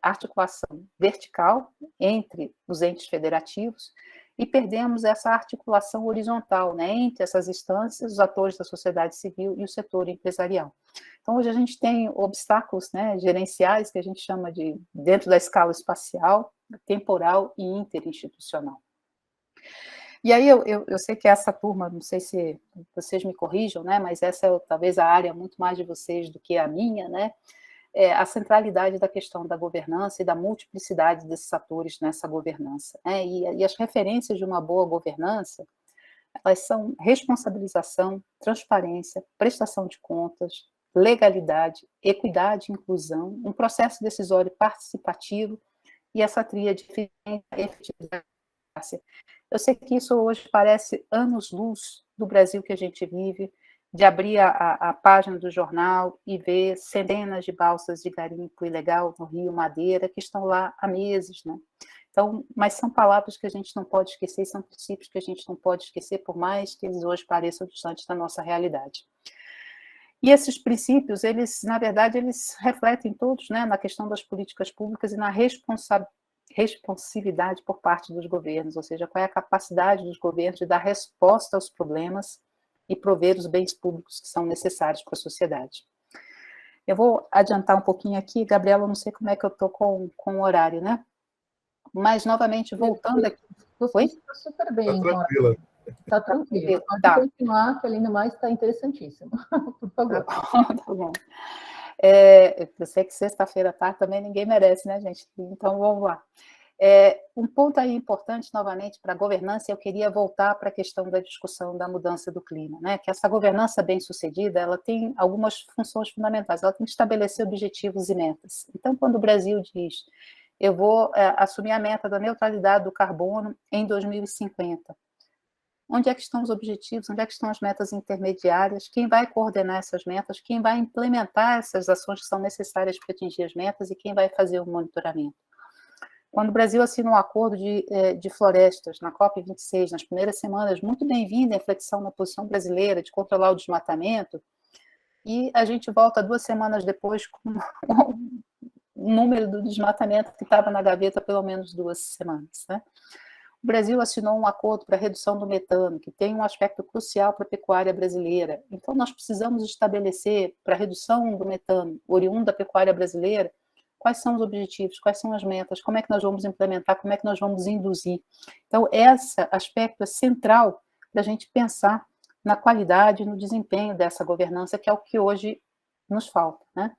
articulação vertical entre os entes federativos e perdemos essa articulação horizontal, né, entre essas instâncias, os atores da sociedade civil e o setor empresarial. Então, hoje a gente tem obstáculos, né, gerenciais, que a gente chama de, dentro da escala espacial, temporal e interinstitucional. E aí eu sei que essa turma, não sei se vocês me corrijam, né, mas essa é talvez a área muito mais de vocês do que a minha, né, a centralidade da questão da governança e da multiplicidade desses atores nessa governança, né, e as referências de uma boa governança, elas são responsabilização, transparência, prestação de contas, legalidade, equidade e inclusão, um processo decisório participativo e essa tríade de efetividade. Eu sei que isso hoje parece anos-luz do Brasil que a gente vive, de abrir a página do jornal e ver centenas de balsas de garimpo ilegal no Rio Madeira, que estão lá há meses, né? Então, mas são palavras que a gente não pode esquecer, são princípios que a gente não pode esquecer, por mais que eles hoje pareçam distantes da nossa realidade. E esses princípios, eles, na verdade, eles refletem todos, né, na questão das políticas públicas e na responsividade por parte dos governos, ou seja, qual é a capacidade dos governos de dar resposta aos problemas e prover os bens públicos que são necessários para a sociedade. Eu vou adiantar um pouquinho aqui, Gabriela, eu não sei como é que eu estou com o horário, né? Mas, novamente, voltando aqui... Você está super bem, está tranquila. Está tranquila. Pode continuar, que além do mais está interessantíssimo. Por favor. Tá bom. Eu sei que sexta-feira à tarde também ninguém merece, né, gente? Então, vamos lá. Um ponto aí importante, novamente, para a governança, eu queria voltar para a questão da discussão da mudança do clima, né? Que essa governança bem-sucedida, ela tem algumas funções fundamentais, ela tem que estabelecer objetivos e metas. Então, quando o Brasil diz, eu vou assumir a meta da neutralidade do carbono em 2050, onde é que estão os objetivos, onde é que estão as metas intermediárias, quem vai coordenar essas metas, quem vai implementar essas ações que são necessárias para atingir as metas e quem vai fazer o monitoramento. Quando o Brasil assina um acordo de florestas na COP26, nas primeiras semanas, muito bem-vinda a inflexão na posição brasileira de controlar o desmatamento, e a gente volta 2 semanas depois com o número do desmatamento que estava na gaveta há pelo menos 2 semanas, né? O Brasil assinou um acordo para a redução do metano, que tem um aspecto crucial para a pecuária brasileira. Então, nós precisamos estabelecer, para a redução do metano oriundo da pecuária brasileira, quais são os objetivos, quais são as metas, como é que nós vamos implementar, como é que nós vamos induzir. Então, esse aspecto é central para a gente pensar na qualidade e no desempenho dessa governança, que é o que hoje nos falta, né?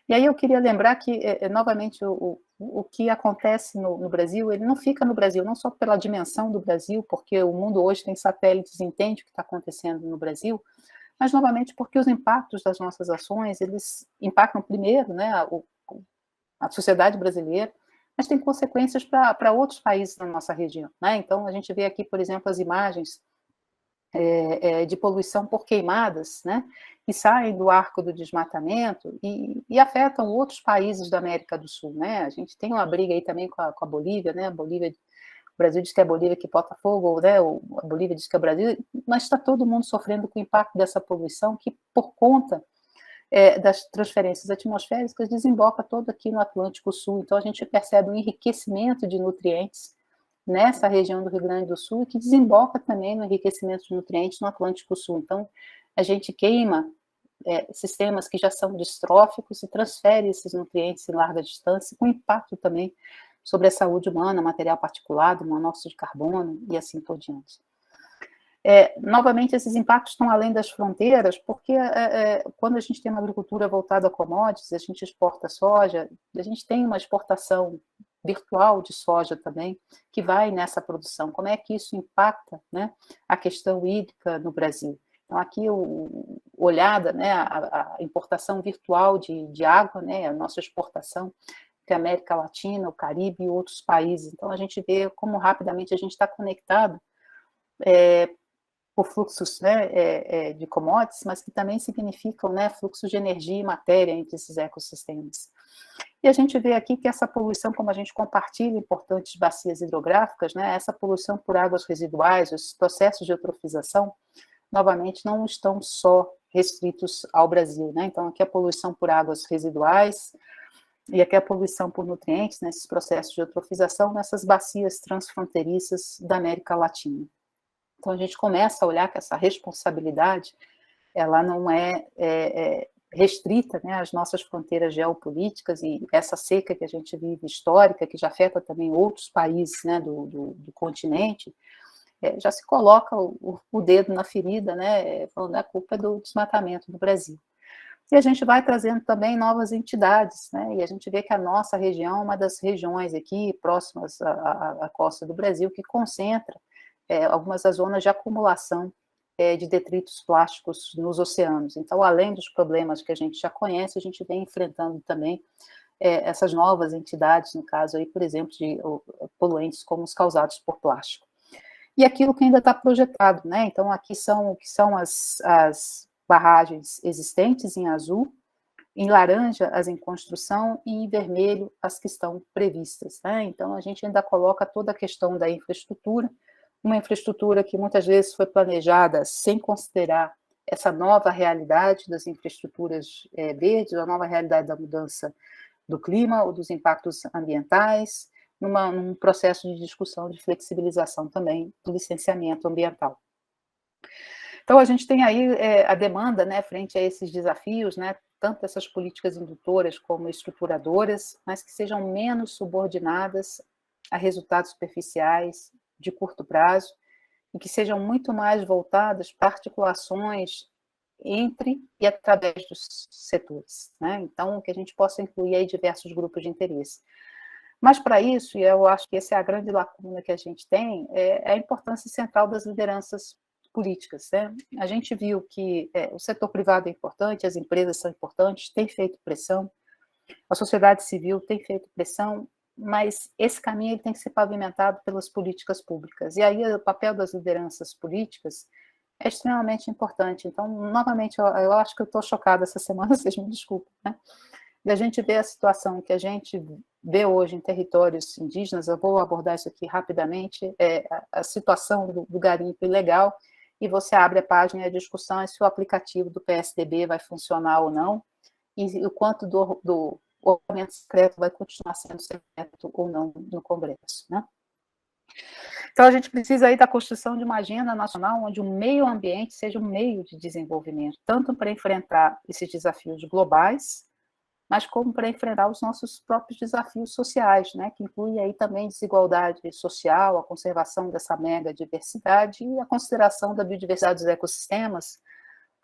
E aí eu queria lembrar que, novamente, o que acontece no Brasil, ele não fica no Brasil, não só pela dimensão do Brasil, porque o mundo hoje tem satélites e entende o que está acontecendo no Brasil, mas, novamente, porque os impactos das nossas ações, eles impactam primeiro, né, a sociedade brasileira, mas tem consequências para outros países na nossa região, né? Então, a gente vê aqui, por exemplo, as imagens de poluição por queimadas, né, que saem do arco do desmatamento e afetam outros países da América do Sul, né? A gente tem uma briga aí também com a Bolívia, né? O Brasil diz que é a Bolívia que bota fogo, né? A Bolívia diz que é o Brasil, mas está todo mundo sofrendo com o impacto dessa poluição que, por conta das transferências atmosféricas, desemboca todo aqui no Atlântico Sul. Então, a gente percebe um enriquecimento de nutrientes nessa região do Rio Grande do Sul, que desemboca também no enriquecimento de nutrientes no Atlântico Sul. Então, a gente queima sistemas que já são distróficos e transfere esses nutrientes em larga distância, com impacto também sobre a saúde humana, material particulado, monóxido de carbono e assim por diante. Novamente, esses impactos estão além das fronteiras, porque quando a gente tem uma agricultura voltada a commodities, a gente exporta soja, a gente tem uma exportação virtual de soja também, que vai nessa produção. Como é que isso impacta, né, a questão hídrica no Brasil? Então, aqui, olhada, né, a importação virtual de água, né, a nossa exportação para a América Latina, o Caribe e outros países. Então, a gente vê como rapidamente a gente está conectado por fluxos, né, de commodities, mas que também significam, né, fluxos de energia e matéria entre esses ecossistemas. E a gente vê aqui que essa poluição, como a gente compartilha importantes bacias hidrográficas, né, essa poluição por águas residuais, os processos de eutrofização, novamente, não estão só restritos ao Brasil, né? Então, aqui a poluição por águas residuais e aqui a poluição por nutrientes, nesses processos de eutrofização, nessas bacias transfronteiriças da América Latina. Então, a gente começa a olhar que essa responsabilidade, ela não é restrita, né, às nossas fronteiras geopolíticas, e essa seca que a gente vive histórica, que já afeta também outros países, né, do continente, já se coloca o dedo na ferida, né, falando a culpa é do desmatamento no Brasil. E a gente vai trazendo também novas entidades, né, e a gente vê que a nossa região é uma das regiões aqui próximas à costa do Brasil que concentra algumas das zonas de acumulação de detritos plásticos nos oceanos. Então, além dos problemas que a gente já conhece, a gente vem enfrentando também essas novas entidades, no caso aí, por exemplo, de poluentes como os causados por plástico. E aquilo que ainda está projetado, né? Então, aqui são as barragens existentes em azul, em laranja as em construção e em vermelho as que estão previstas, né? Então, a gente ainda coloca toda a questão da infraestrutura, uma infraestrutura que muitas vezes foi planejada sem considerar essa nova realidade das infraestruturas verdes, a nova realidade da mudança do clima ou dos impactos ambientais, num processo de discussão de flexibilização também do licenciamento ambiental. Então, a gente tem aí a demanda, né, frente a esses desafios, né, tanto essas políticas indutoras como estruturadoras, mas que sejam menos subordinadas a resultados superficiais, de curto prazo, e que sejam muito mais voltadas para articulações entre e através dos setores, né? Então, que a gente possa incluir aí diversos grupos de interesse. Mas, para isso, e eu acho que essa é a grande lacuna que a gente tem, é a importância central das lideranças políticas, né? A gente viu que o setor privado é importante, as empresas são importantes, tem feito pressão, a sociedade civil tem feito pressão, mas esse caminho ele tem que ser pavimentado pelas políticas públicas. E aí o papel das lideranças políticas é extremamente importante. Então, novamente, eu acho que eu estou chocada essa semana, vocês me desculpem, né? E a gente vê a situação que a gente vê hoje em territórios indígenas, eu vou abordar isso aqui rapidamente, a situação do garimpo ilegal, e você abre a página e a discussão é se o aplicativo do PSDB vai funcionar ou não, e o quanto do orçamento secreto vai continuar sendo secreto ou não no Congresso, né? Então, a gente precisa aí da construção de uma agenda nacional onde o meio ambiente seja um meio de desenvolvimento, tanto para enfrentar esses desafios globais, mas como para enfrentar os nossos próprios desafios sociais, né, que inclui aí também desigualdade social, a conservação dessa mega diversidade e a consideração da biodiversidade dos ecossistemas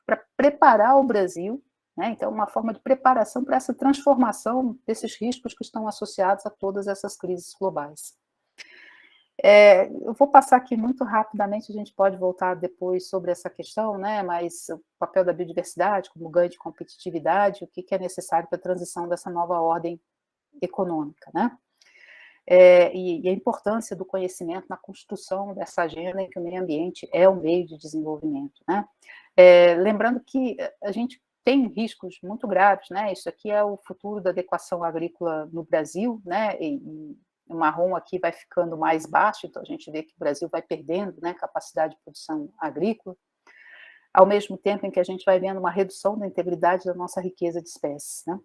para preparar o Brasil né? Então, uma forma de preparação para essa transformação desses riscos que estão associados a todas essas crises globais. Eu vou passar aqui muito rapidamente, a gente pode voltar depois sobre essa questão, né? Mas o papel da biodiversidade como ganho de competitividade, o que é necessário para a transição dessa nova ordem econômica, né? E a importância do conhecimento na construção dessa agenda em que o meio ambiente é o meio de desenvolvimento, né? Lembrando que a gente tem riscos muito graves, né? Isso aqui é o futuro da adequação agrícola no Brasil, né? E o marrom aqui vai ficando mais baixo, então a gente vê que o Brasil vai perdendo, né, capacidade de produção agrícola, ao mesmo tempo em que a gente vai vendo uma redução da integridade da nossa riqueza de espécies, né?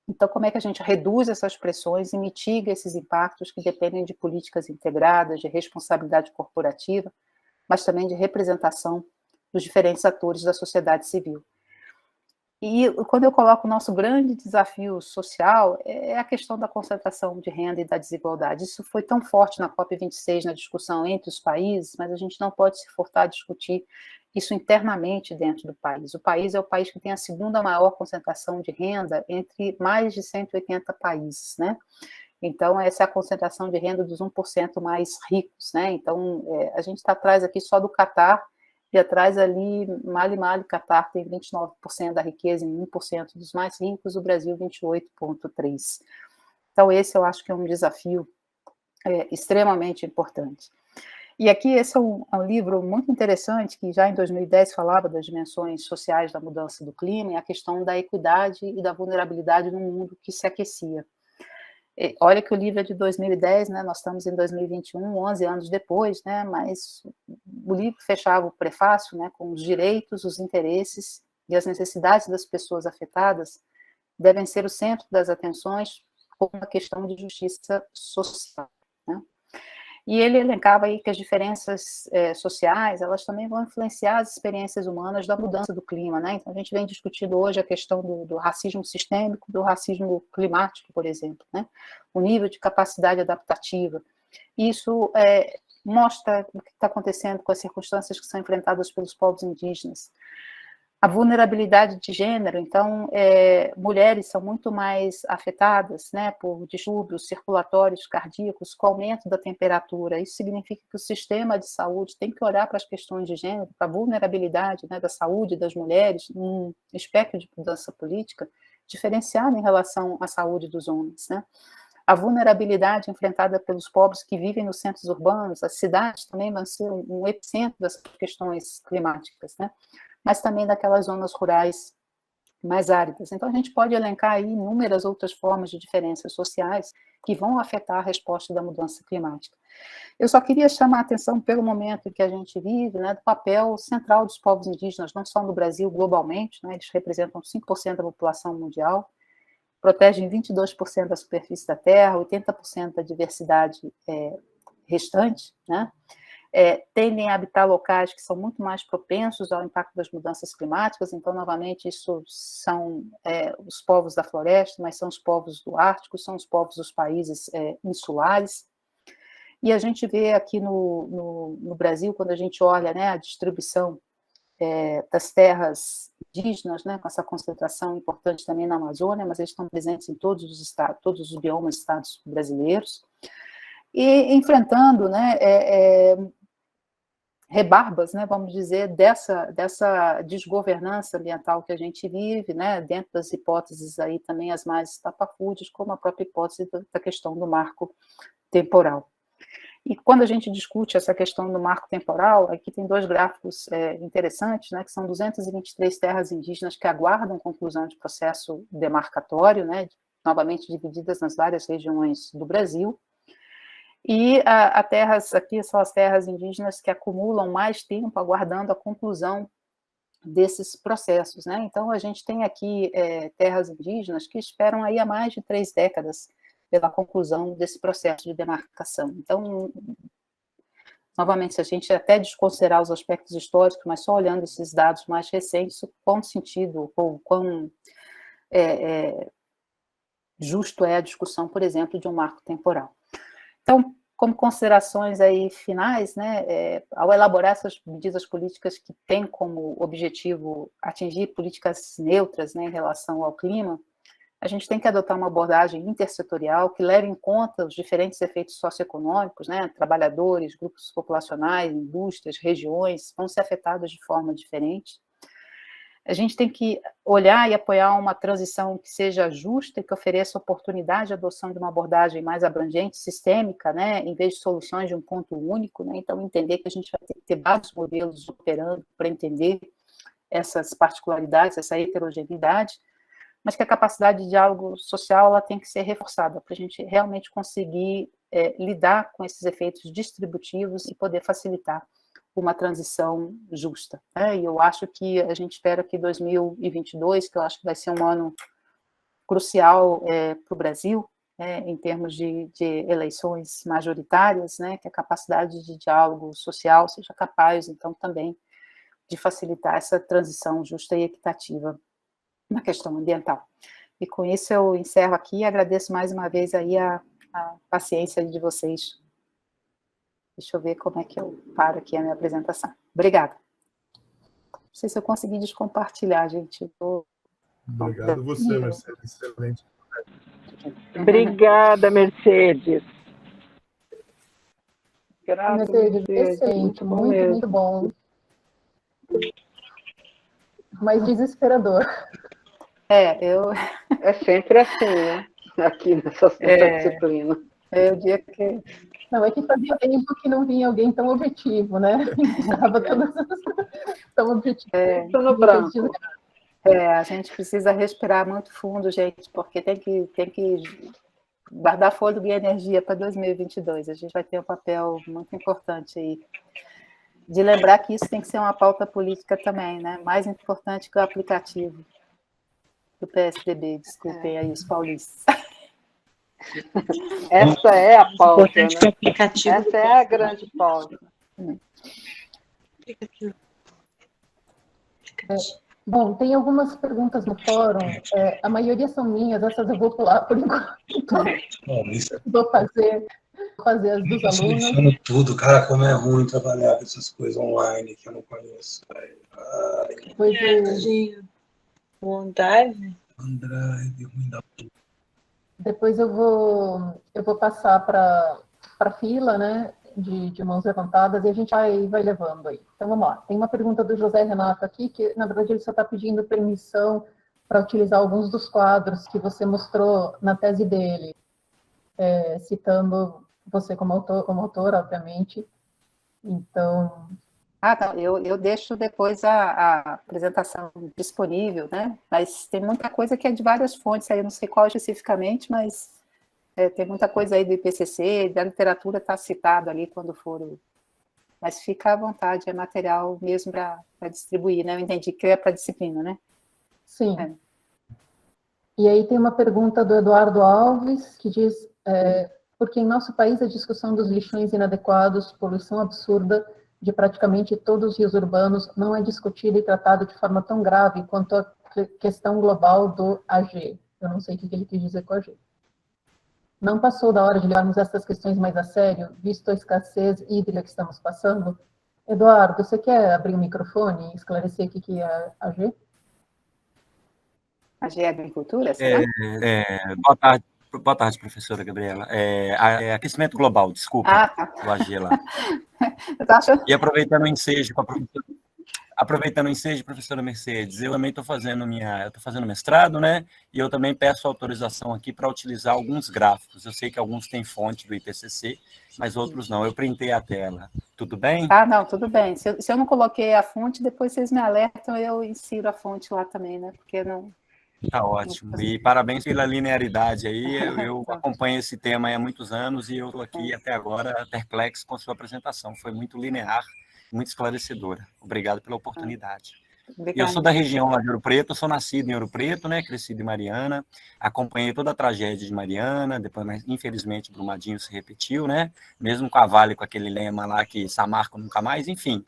Então, como é que a gente reduz essas pressões e mitiga esses impactos que dependem de políticas integradas, de responsabilidade corporativa, mas também de representação dos diferentes atores da sociedade civil? E quando eu coloco o nosso grande desafio social, é a questão da concentração de renda e da desigualdade. Isso foi tão forte na COP26, na discussão entre os países, mas a gente não pode se furtar a discutir isso internamente dentro do país. O país é o país que tem a segunda maior concentração de renda entre mais de 180 países, né? Então, essa é a concentração de renda dos 1% mais ricos, né? Então, a gente está atrás aqui só do Catar, e atrás ali, Mali, Catar tem 29% da riqueza em 1% dos mais ricos, o Brasil 28,3%. Então, esse eu acho que é um desafio extremamente importante. E aqui esse é um livro muito interessante, que já em 2010 falava das dimensões sociais da mudança do clima e a questão da equidade e da vulnerabilidade num mundo que se aquecia. Olha que o livro é de 2010, né? Nós estamos em 2021, 11 anos depois, né? Mas o livro fechava o prefácio, né, com os direitos, os interesses e as necessidades das pessoas afetadas devem ser o centro das atenções como uma questão de justiça social, né? E ele elencava aí que as diferenças sociais, elas também vão influenciar as experiências humanas da mudança do clima, né? Então, a gente vem discutindo hoje a questão do racismo sistêmico, do racismo climático, por exemplo, né? O nível de capacidade adaptativa. Isso mostra o que está acontecendo com as circunstâncias que são enfrentadas pelos povos indígenas. A vulnerabilidade de gênero, então, mulheres são muito mais afetadas, né, por distúrbios circulatórios cardíacos com o aumento da temperatura. Isso significa que o sistema de saúde tem que olhar para as questões de gênero, para a vulnerabilidade, né, da saúde das mulheres, num espectro de mudança política diferenciado em relação à saúde dos homens, né? A vulnerabilidade enfrentada pelos povos que vivem nos centros urbanos, as cidades também vão ser um epicentro das questões climáticas, né? Mas também daquelas zonas rurais mais áridas. Então, a gente pode elencar aí inúmeras outras formas de diferenças sociais que vão afetar a resposta da mudança climática. Eu só queria chamar a atenção, pelo momento em que a gente vive, né, do papel central dos povos indígenas, não só no Brasil, globalmente, né, eles representam 5% da população mundial, protegem 22% da superfície da Terra, 80% da diversidade restante, né? Tendem a habitar locais que são muito mais propensos ao impacto das mudanças climáticas, então, novamente, isso são os povos da floresta, mas são os povos do Ártico, são os povos dos países insulares. E a gente vê aqui no Brasil, quando a gente olha, né, a distribuição das terras indígenas, né, com essa concentração importante também na Amazônia, mas eles estão presentes em todos os estados, todos os biomas estados brasileiros, e enfrentando, né, rebarbas, né, vamos dizer, dessa desgovernança ambiental que a gente vive, né, dentro das hipóteses aí também as mais estapafúrdias, como a própria hipótese da questão do marco temporal. E quando a gente discute essa questão do marco temporal, aqui tem dois gráficos interessantes, né, que são 223 terras indígenas que aguardam conclusão de processo demarcatório, né, novamente divididas nas várias regiões do Brasil, e terras, aqui são as terras indígenas que acumulam mais tempo aguardando a conclusão desses processos, né? Então, a gente tem aqui terras indígenas que esperam aí há mais de 3 décadas pela conclusão desse processo de demarcação. Então, novamente, se a gente até desconsiderar os aspectos históricos, mas só olhando esses dados mais recentes, quão sentido ou quão justo é a discussão, por exemplo, de um marco temporal. Então, como considerações aí finais, né, ao elaborar essas medidas políticas que têm como objetivo atingir políticas neutras, né, em relação ao clima, a gente tem que adotar uma abordagem intersetorial que leve em conta os diferentes efeitos socioeconômicos, né, trabalhadores, grupos populacionais, indústrias, regiões vão ser afetados de forma diferente. A gente tem que olhar e apoiar uma transição que seja justa e que ofereça oportunidade de adoção de uma abordagem mais abrangente, sistêmica, né, em vez de soluções de um ponto único, né, então entender que a gente vai ter que ter vários modelos operando para entender essas particularidades, essa heterogeneidade, mas que a capacidade de diálogo social ela tem que ser reforçada para a gente realmente conseguir lidar com esses efeitos distributivos e poder facilitar uma transição justa. E eu acho que a gente espera que 2022, que eu acho que vai ser um ano crucial para o Brasil, em termos de eleições majoritárias, né, que a capacidade de diálogo social seja capaz, então, também de facilitar essa transição justa e equitativa na questão ambiental. E com isso eu encerro aqui e agradeço mais uma vez aí a paciência de vocês. Deixa eu ver como é que eu paro aqui a minha apresentação. Obrigada. Não sei se eu consegui descompartilhar, gente. Obrigado a você, Mercedes. Excelente. Obrigada, Mercedes. Graças, Mercedes. Excelente, muito bom. Mas desesperador. É sempre assim, né? Aqui nessa disciplina. É o dia que... Não, é que fazia tempo que não vinha alguém tão objetivo, né? Estava tão objetivo. Estou no branco. A gente precisa respirar muito fundo, gente, porque tem que guardar fôlego e energia para 2022. A gente vai ter um papel muito importante aí. De lembrar que isso tem que ser uma pauta política também, né? Mais importante que o aplicativo do PSDB, desculpem aí os paulistas. Essa é a pauta, né? Aplicativo Essa é a grande pauta. Bom, tem algumas perguntas no fórum, a maioria são minhas, essas eu vou pular por enquanto. Vou fazer as dos alunos. Seleciono tudo, cara, como é ruim trabalhar com essas coisas online que eu não conheço. O OneDrive? OneDrive, ruim da puta. Depois eu vou passar para a fila, né, de mãos levantadas, e a gente vai levando aí. Então, vamos lá. Tem uma pergunta do José Renato aqui, que, na verdade, ele só está pedindo permissão para utilizar alguns dos quadros que você mostrou na tese dele, citando você como autor, obviamente. Então... Tá. Eu deixo depois a apresentação disponível, né? Mas tem muita coisa que é de várias fontes, aí eu não sei qual especificamente, mas tem muita coisa aí do IPCC, da literatura está citado ali quando for. Mas fica à vontade, é material mesmo para distribuir, né? Eu entendi que é para disciplina, né? Sim. E aí tem uma pergunta do Eduardo Alves, que diz, porque em nosso país a discussão dos lixões inadequados, poluição absurda de praticamente todos os rios urbanos não é discutida e tratada de forma tão grave quanto a questão global do AG. Eu não sei o que ele quis dizer com AG. Não passou da hora de levarmos essas questões mais a sério, visto a escassez hídrica que estamos passando? Eduardo, você quer abrir o microfone e esclarecer o que é AG? AG é agricultura, Boa tarde, professora Gabriela. Aquecimento global, desculpa, tá. o AG lá. E aproveitando o ensejo, professora Mercedes, eu também estou fazendo mestrado, né? E eu também peço autorização aqui para utilizar alguns gráficos. Eu sei que alguns têm fonte do IPCC, mas outros não. Eu printei a tela. Tudo bem? Não, tudo bem. Se eu não coloquei a fonte, depois vocês me alertam, eu insiro a fonte lá também, né? Porque não... Tá ótimo. E parabéns pela linearidade aí. Eu acompanho esse tema há muitos anos e eu estou aqui até agora perplexo com a sua apresentação. Foi muito linear, muito esclarecedora. Obrigado pela oportunidade. Eu sou da região lá de Ouro Preto, eu sou nascido em Ouro Preto, né? Crescido em Mariana, acompanhei toda a tragédia de Mariana, depois, mas, infelizmente, Brumadinho se repetiu, né? Mesmo com a Vale, com aquele lema lá que Samarco nunca mais, enfim.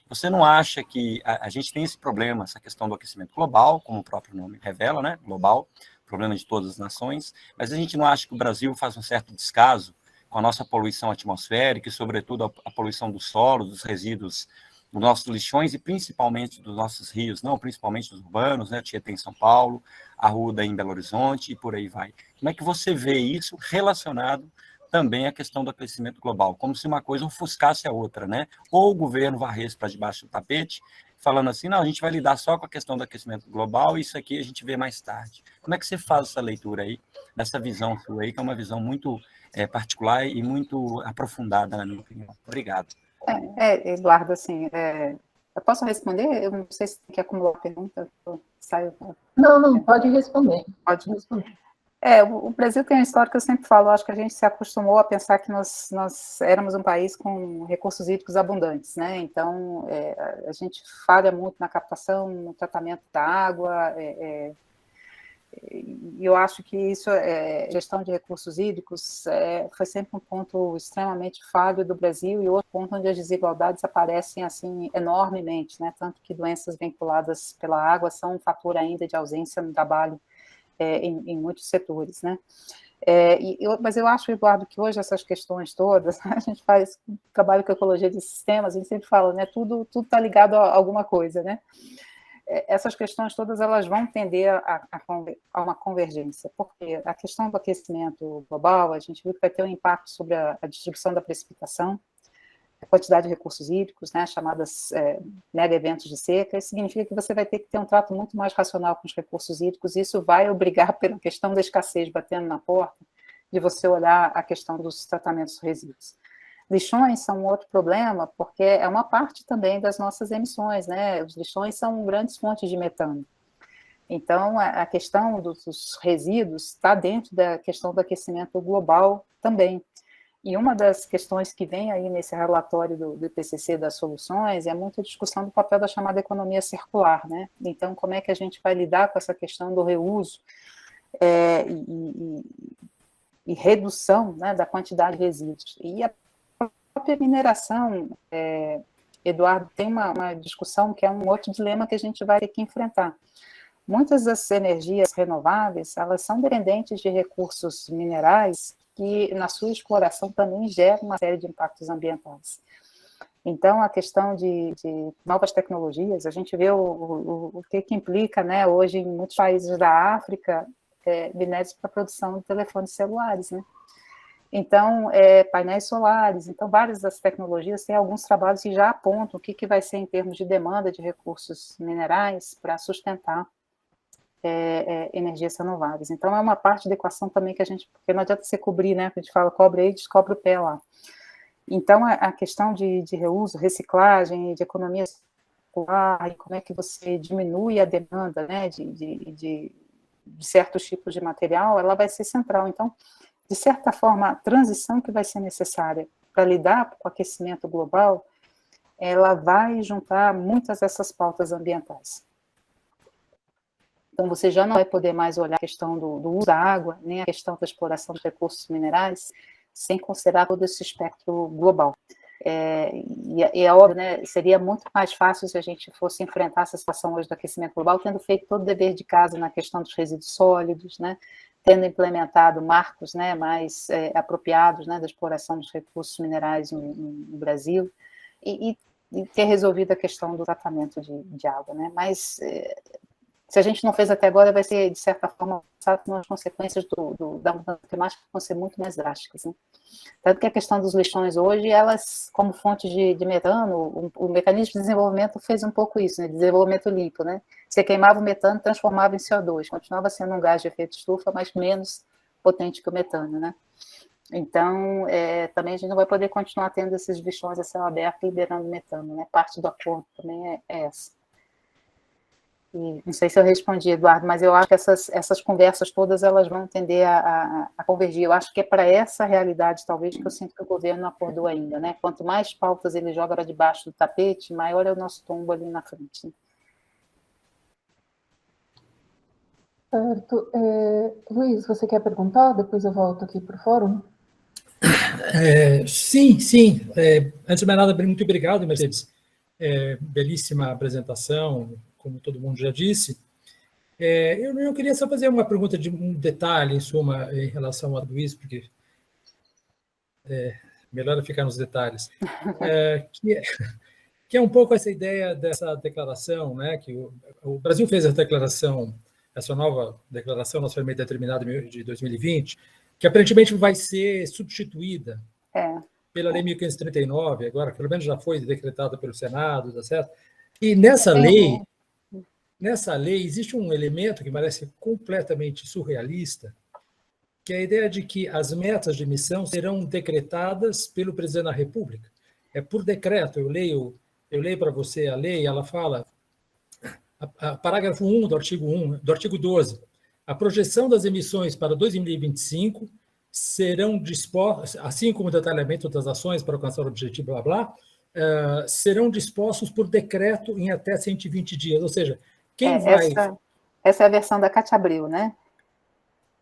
Você não acha que a gente tem esse problema, essa questão do aquecimento global, como o próprio nome revela, né? Global, problema de todas as nações, mas a gente não acha que o Brasil faz um certo descaso com a nossa poluição atmosférica e, sobretudo, a poluição do solo, dos resíduos dos nossos lixões e principalmente dos nossos rios, não principalmente dos urbanos, né, Tietê em São Paulo, Arruda em Belo Horizonte e por aí vai. Como é que você vê isso relacionado também à questão do aquecimento global, como se uma coisa ofuscasse a outra, né? Ou o governo varresse para debaixo do tapete, falando assim, não, a gente vai lidar só com a questão do aquecimento global e isso aqui a gente vê mais tarde. Como é que você faz essa leitura aí, dessa visão sua aí, que é uma visão muito particular e muito aprofundada, na minha opinião? Obrigado. Eduardo, assim, eu posso responder? Eu não sei se tem que acumular a pergunta. Não, pode responder. Pode responder. O Brasil tem uma história que eu sempre falo, acho que a gente se acostumou a pensar que nós éramos um país com recursos hídricos abundantes, né? Então, a gente falha muito na captação, no tratamento da água, e eu acho que isso, gestão de recursos hídricos, foi sempre um ponto extremamente falho do Brasil e outro ponto onde as desigualdades aparecem assim enormemente, né? Tanto que doenças vinculadas pela água são um fator ainda de ausência no trabalho em muitos setores, né? Mas eu acho, Eduardo, que hoje essas questões todas, a gente faz trabalho com ecologia de sistemas, a gente sempre fala, né? Tudo está ligado a alguma coisa, né? Essas questões todas elas vão tender a uma convergência, porque a questão do aquecimento global, a gente viu que vai ter um impacto sobre a distribuição da precipitação, a quantidade de recursos hídricos, né, chamadas mega eventos de seca. Isso significa que você vai ter que ter um trato muito mais racional com os recursos hídricos, e isso vai obrigar, pela questão da escassez batendo na porta, de você olhar a questão dos tratamentos resíduos. Lixões são um outro problema, porque é uma parte também das nossas emissões, né? Os lixões são grandes fontes de metano. Então, a questão dos resíduos está dentro da questão do aquecimento global também. E uma das questões que vem aí nesse relatório do IPCC das soluções é muito a discussão do papel da chamada economia circular, né? Então, como é que a gente vai lidar com essa questão do reuso e redução, né, da quantidade de resíduos. E a própria mineração, Eduardo, tem uma discussão que é um outro dilema que a gente vai ter que enfrentar. Muitas das energias renováveis, elas são dependentes de recursos minerais que, na sua exploração, também geram uma série de impactos ambientais. Então, a questão de novas tecnologias, a gente vê o que implica, né, hoje em muitos países da África, minérios para a produção de telefones celulares, né? Então, painéis solares, então várias das tecnologias têm alguns trabalhos que já apontam o que vai ser em termos de demanda de recursos minerais para sustentar energias renováveis. Então, é uma parte da equação também que a gente, porque não adianta você cobrir, né, a gente fala cobre aí, descobre o pé lá. Então, a questão de reuso, reciclagem, de economia circular, e como é que você diminui a demanda, né, de certos tipos de material, ela vai ser central. Então, de certa forma, a transição que vai ser necessária para lidar com o aquecimento global, ela vai juntar muitas dessas pautas ambientais. Então, você já não vai poder mais olhar a questão do uso da água, nem a questão da exploração de recursos minerais, sem considerar todo esse espectro global. E é óbvio, né, seria muito mais fácil se a gente fosse enfrentar essa situação hoje do aquecimento global, tendo feito todo o dever de casa na questão dos resíduos sólidos, né, tendo implementado marcos, né, mais apropriados, né, da exploração dos recursos minerais no Brasil, e ter resolvido a questão do tratamento de água, né, mas se a gente não fez até agora, vai ser, de certa forma, as consequências da mudança climática vão ser muito mais drásticas, né? Tanto que a questão dos lixões hoje, elas, como fonte de metano, o mecanismo de desenvolvimento fez um pouco isso, né? Desenvolvimento limpo, né? Você queimava o metano, transformava em CO2, continuava sendo um gás de efeito estufa, mas menos potente que o metano, né? Então, também a gente não vai poder continuar tendo esses lixões a céu aberto liberando metano, né? Parte do acordo também é essa. E não sei se eu respondi, Eduardo, mas eu acho que essas conversas todas elas vão tender a convergir. Eu acho que é para essa realidade, talvez, que eu sinto que o governo não acordou ainda, né? Quanto mais pautas ele joga para debaixo do tapete, maior é o nosso tombo ali na frente. Certo. Luiz, você quer perguntar? Depois eu volto aqui para o fórum. Sim. Antes de mais nada, muito obrigado, Mercedes. Belíssima apresentação, como todo mundo já disse. Eu queria só fazer uma pergunta de um detalhe, em suma, em relação a tudo isso, porque melhor ficar nos detalhes, que é um pouco essa ideia dessa declaração, né, que o Brasil fez essa nova declaração nacionalmente determinada de 2020, que aparentemente vai ser substituída pela Lei 1539, agora, pelo menos já foi decretada pelo Senado, tá certo? E nessa lei existe um elemento que parece completamente surrealista, que é a ideia de que as metas de emissão serão decretadas pelo presidente da República. É por decreto. Eu leio para você a lei, ela fala, parágrafo 1 do artigo 12, a projeção das emissões para 2025 serão dispostos, assim como o detalhamento das ações para alcançar o objetivo, blá, blá, serão dispostos por decreto em até 120 dias. Ou seja, quem vai... Essa é a versão da Cátia Abreu, né?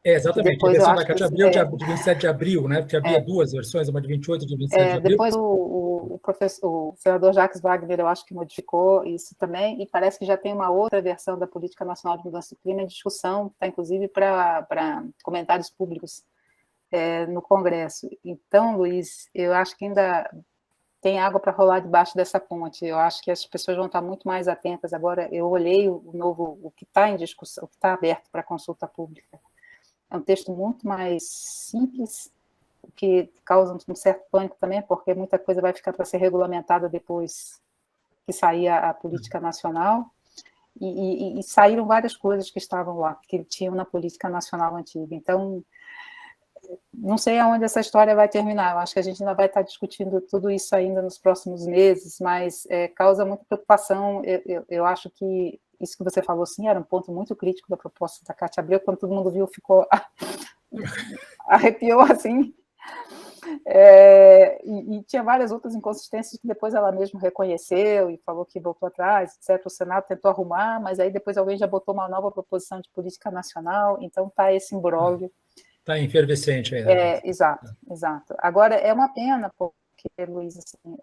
Exatamente, a versão da Cátia Abreu de 27 de abril, né? Porque havia duas versões, uma de 28 e de 27 de abril. Depois o senador Jacques Wagner, eu acho que modificou isso também, e parece que já tem uma outra versão da Política Nacional de Mudança do Clima em discussão, está inclusive para comentários públicos no Congresso. Então, Luiz, eu acho que ainda tem água para rolar debaixo dessa ponte. Eu acho que as pessoas vão estar muito mais atentas. Agora, eu olhei o que está em discussão, o que está aberto para consulta pública. É um texto muito mais simples, o que causa um certo pânico também, porque muita coisa vai ficar para ser regulamentada depois que sair a política nacional, e saíram várias coisas que estavam lá, que tinham na política nacional antiga. Então, não sei aonde essa história vai terminar, eu acho que a gente ainda vai estar discutindo tudo isso ainda nos próximos meses, mas causa muita preocupação. Eu acho que isso que você falou, sim, era um ponto muito crítico da proposta da Cátia Abreu, quando todo mundo viu, ficou arrepiou assim, e tinha várias outras inconsistências que depois ela mesma reconheceu e falou que voltou atrás, etc. O Senado tentou arrumar, mas aí depois alguém já botou uma nova proposição de política nacional, então está esse imbróglio. Está efervescente ainda. Exato. Agora, é uma pena, porque, Luiz, assim,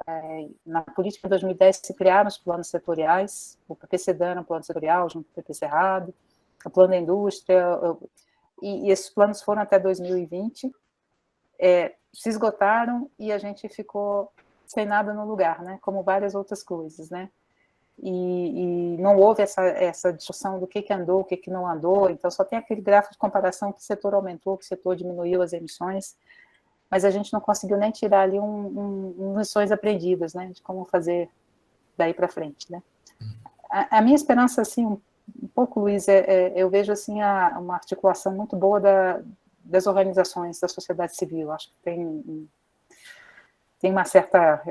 na política de 2010 se criaram os planos setoriais, o PPCD era um plano setorial, junto com o PP Cerrado, o plano da indústria, e esses planos foram até 2020, se esgotaram e a gente ficou sem nada no lugar, né, como várias outras coisas, né, e não houve essa discussão do que andou, o que não andou, então só tem aquele gráfico de comparação que o setor aumentou, que o setor diminuiu as emissões, mas a gente não conseguiu nem tirar ali lições aprendidas, né, de como fazer daí para frente, né. A minha esperança, assim, um pouco, Luiz, eu vejo, assim, uma articulação muito boa das organizações da sociedade civil. Acho que tem uma certa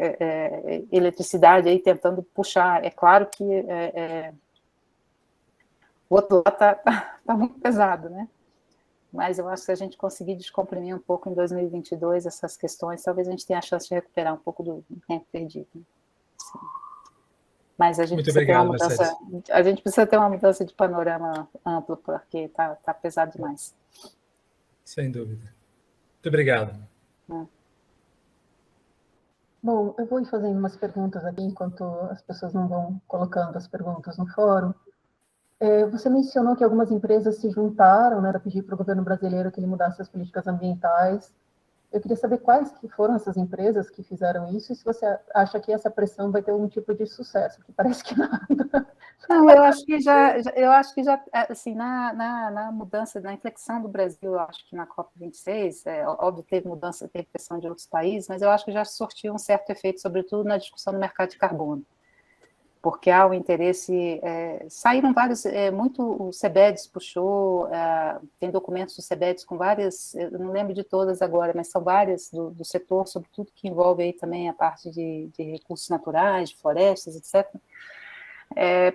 eletricidade aí tentando puxar. É claro que o outro lado está muito pesado, né? Mas eu acho que se a gente conseguir descomprimir um pouco em 2022 essas questões, talvez a gente tenha a chance de recuperar um pouco do tempo perdido. Assim. Mas a gente precisa ter uma mudança de panorama amplo, porque está pesado demais. Sem dúvida. Muito obrigado. Bom, eu vou ir fazendo umas perguntas aqui, enquanto as pessoas não vão colocando as perguntas no fórum. Você mencionou que algumas empresas se juntaram, né, para pedir para o governo brasileiro que ele mudasse as políticas ambientais. Eu queria saber quais que foram essas empresas que fizeram isso, e se você acha que essa pressão vai ter algum tipo de sucesso, porque parece que nada. Não, eu acho que já assim, na mudança, na inflexão do Brasil, eu acho que na COP26, óbvio, teve mudança, teve pressão de outros países, mas eu acho que já sortiu um certo efeito, sobretudo na discussão do mercado de carbono, porque há o interesse, saíram vários, muito o CBEDS puxou, tem documentos do CBEDS com várias, eu não lembro de todas agora, mas são várias do setor, sobretudo que envolve aí também a parte de recursos naturais, de florestas, etc.,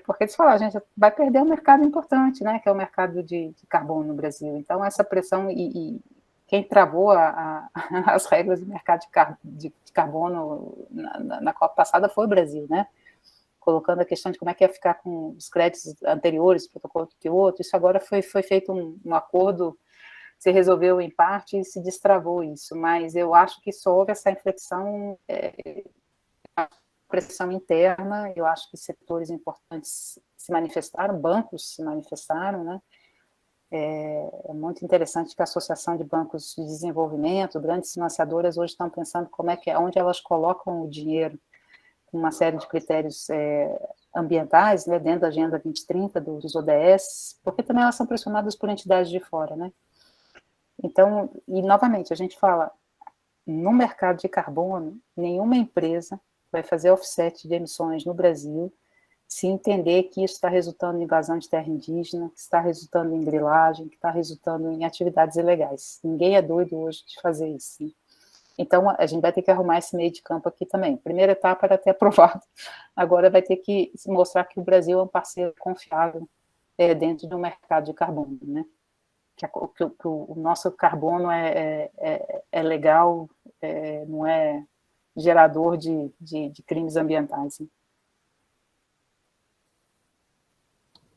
porque eles falam, a gente vai perder um mercado importante, né, que é o mercado de carbono no Brasil. Então, essa pressão, e quem travou as regras do mercado de carbono na COP passada foi o Brasil, né, colocando a questão de como é que ia ficar com os créditos anteriores, protocolo de Kyoto. Isso agora foi feito um acordo, se resolveu em parte e se destravou isso, mas eu acho que só houve essa inflexão, pressão interna. Eu acho que setores importantes se manifestaram, bancos se manifestaram, né? É muito interessante que a Associação de Bancos de Desenvolvimento, grandes financiadoras, hoje estão pensando onde elas colocam o dinheiro, com uma série de critérios ambientais, né, dentro da Agenda 2030, dos ODS, porque também elas são pressionadas por entidades de fora, né? Então, e novamente, a gente fala, no mercado de carbono, nenhuma empresa vai fazer offset de emissões no Brasil se entender que isso está resultando em invasão de terra indígena, que está resultando em grilagem, que está resultando em atividades ilegais. Ninguém é doido hoje de fazer isso. Né? Então, a gente vai ter que arrumar esse meio de campo aqui também. Primeira etapa era ter aprovado, agora vai ter que mostrar que o Brasil é um parceiro confiável dentro do mercado de carbono, né? Que o nosso carbono é legal, não é gerador de crimes ambientais. Né?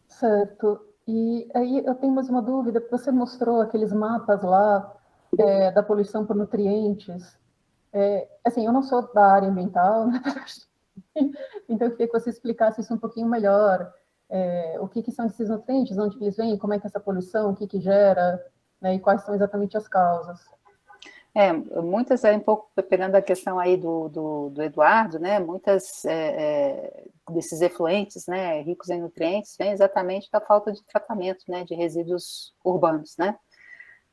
Certo. E aí eu tenho mais uma dúvida, você mostrou aqueles mapas lá da poluição por nutrientes. Assim, eu não sou da área ambiental, né? Então eu queria que você explicasse isso um pouquinho melhor. O que são esses nutrientes, onde eles vêm, como é que é essa poluição, o que gera, né, e quais são exatamente as causas. Muitas, um pouco pegando a questão aí do Eduardo, né, muitas desses efluentes, né, ricos em nutrientes, vêm exatamente da falta de tratamento, né, de resíduos urbanos, né.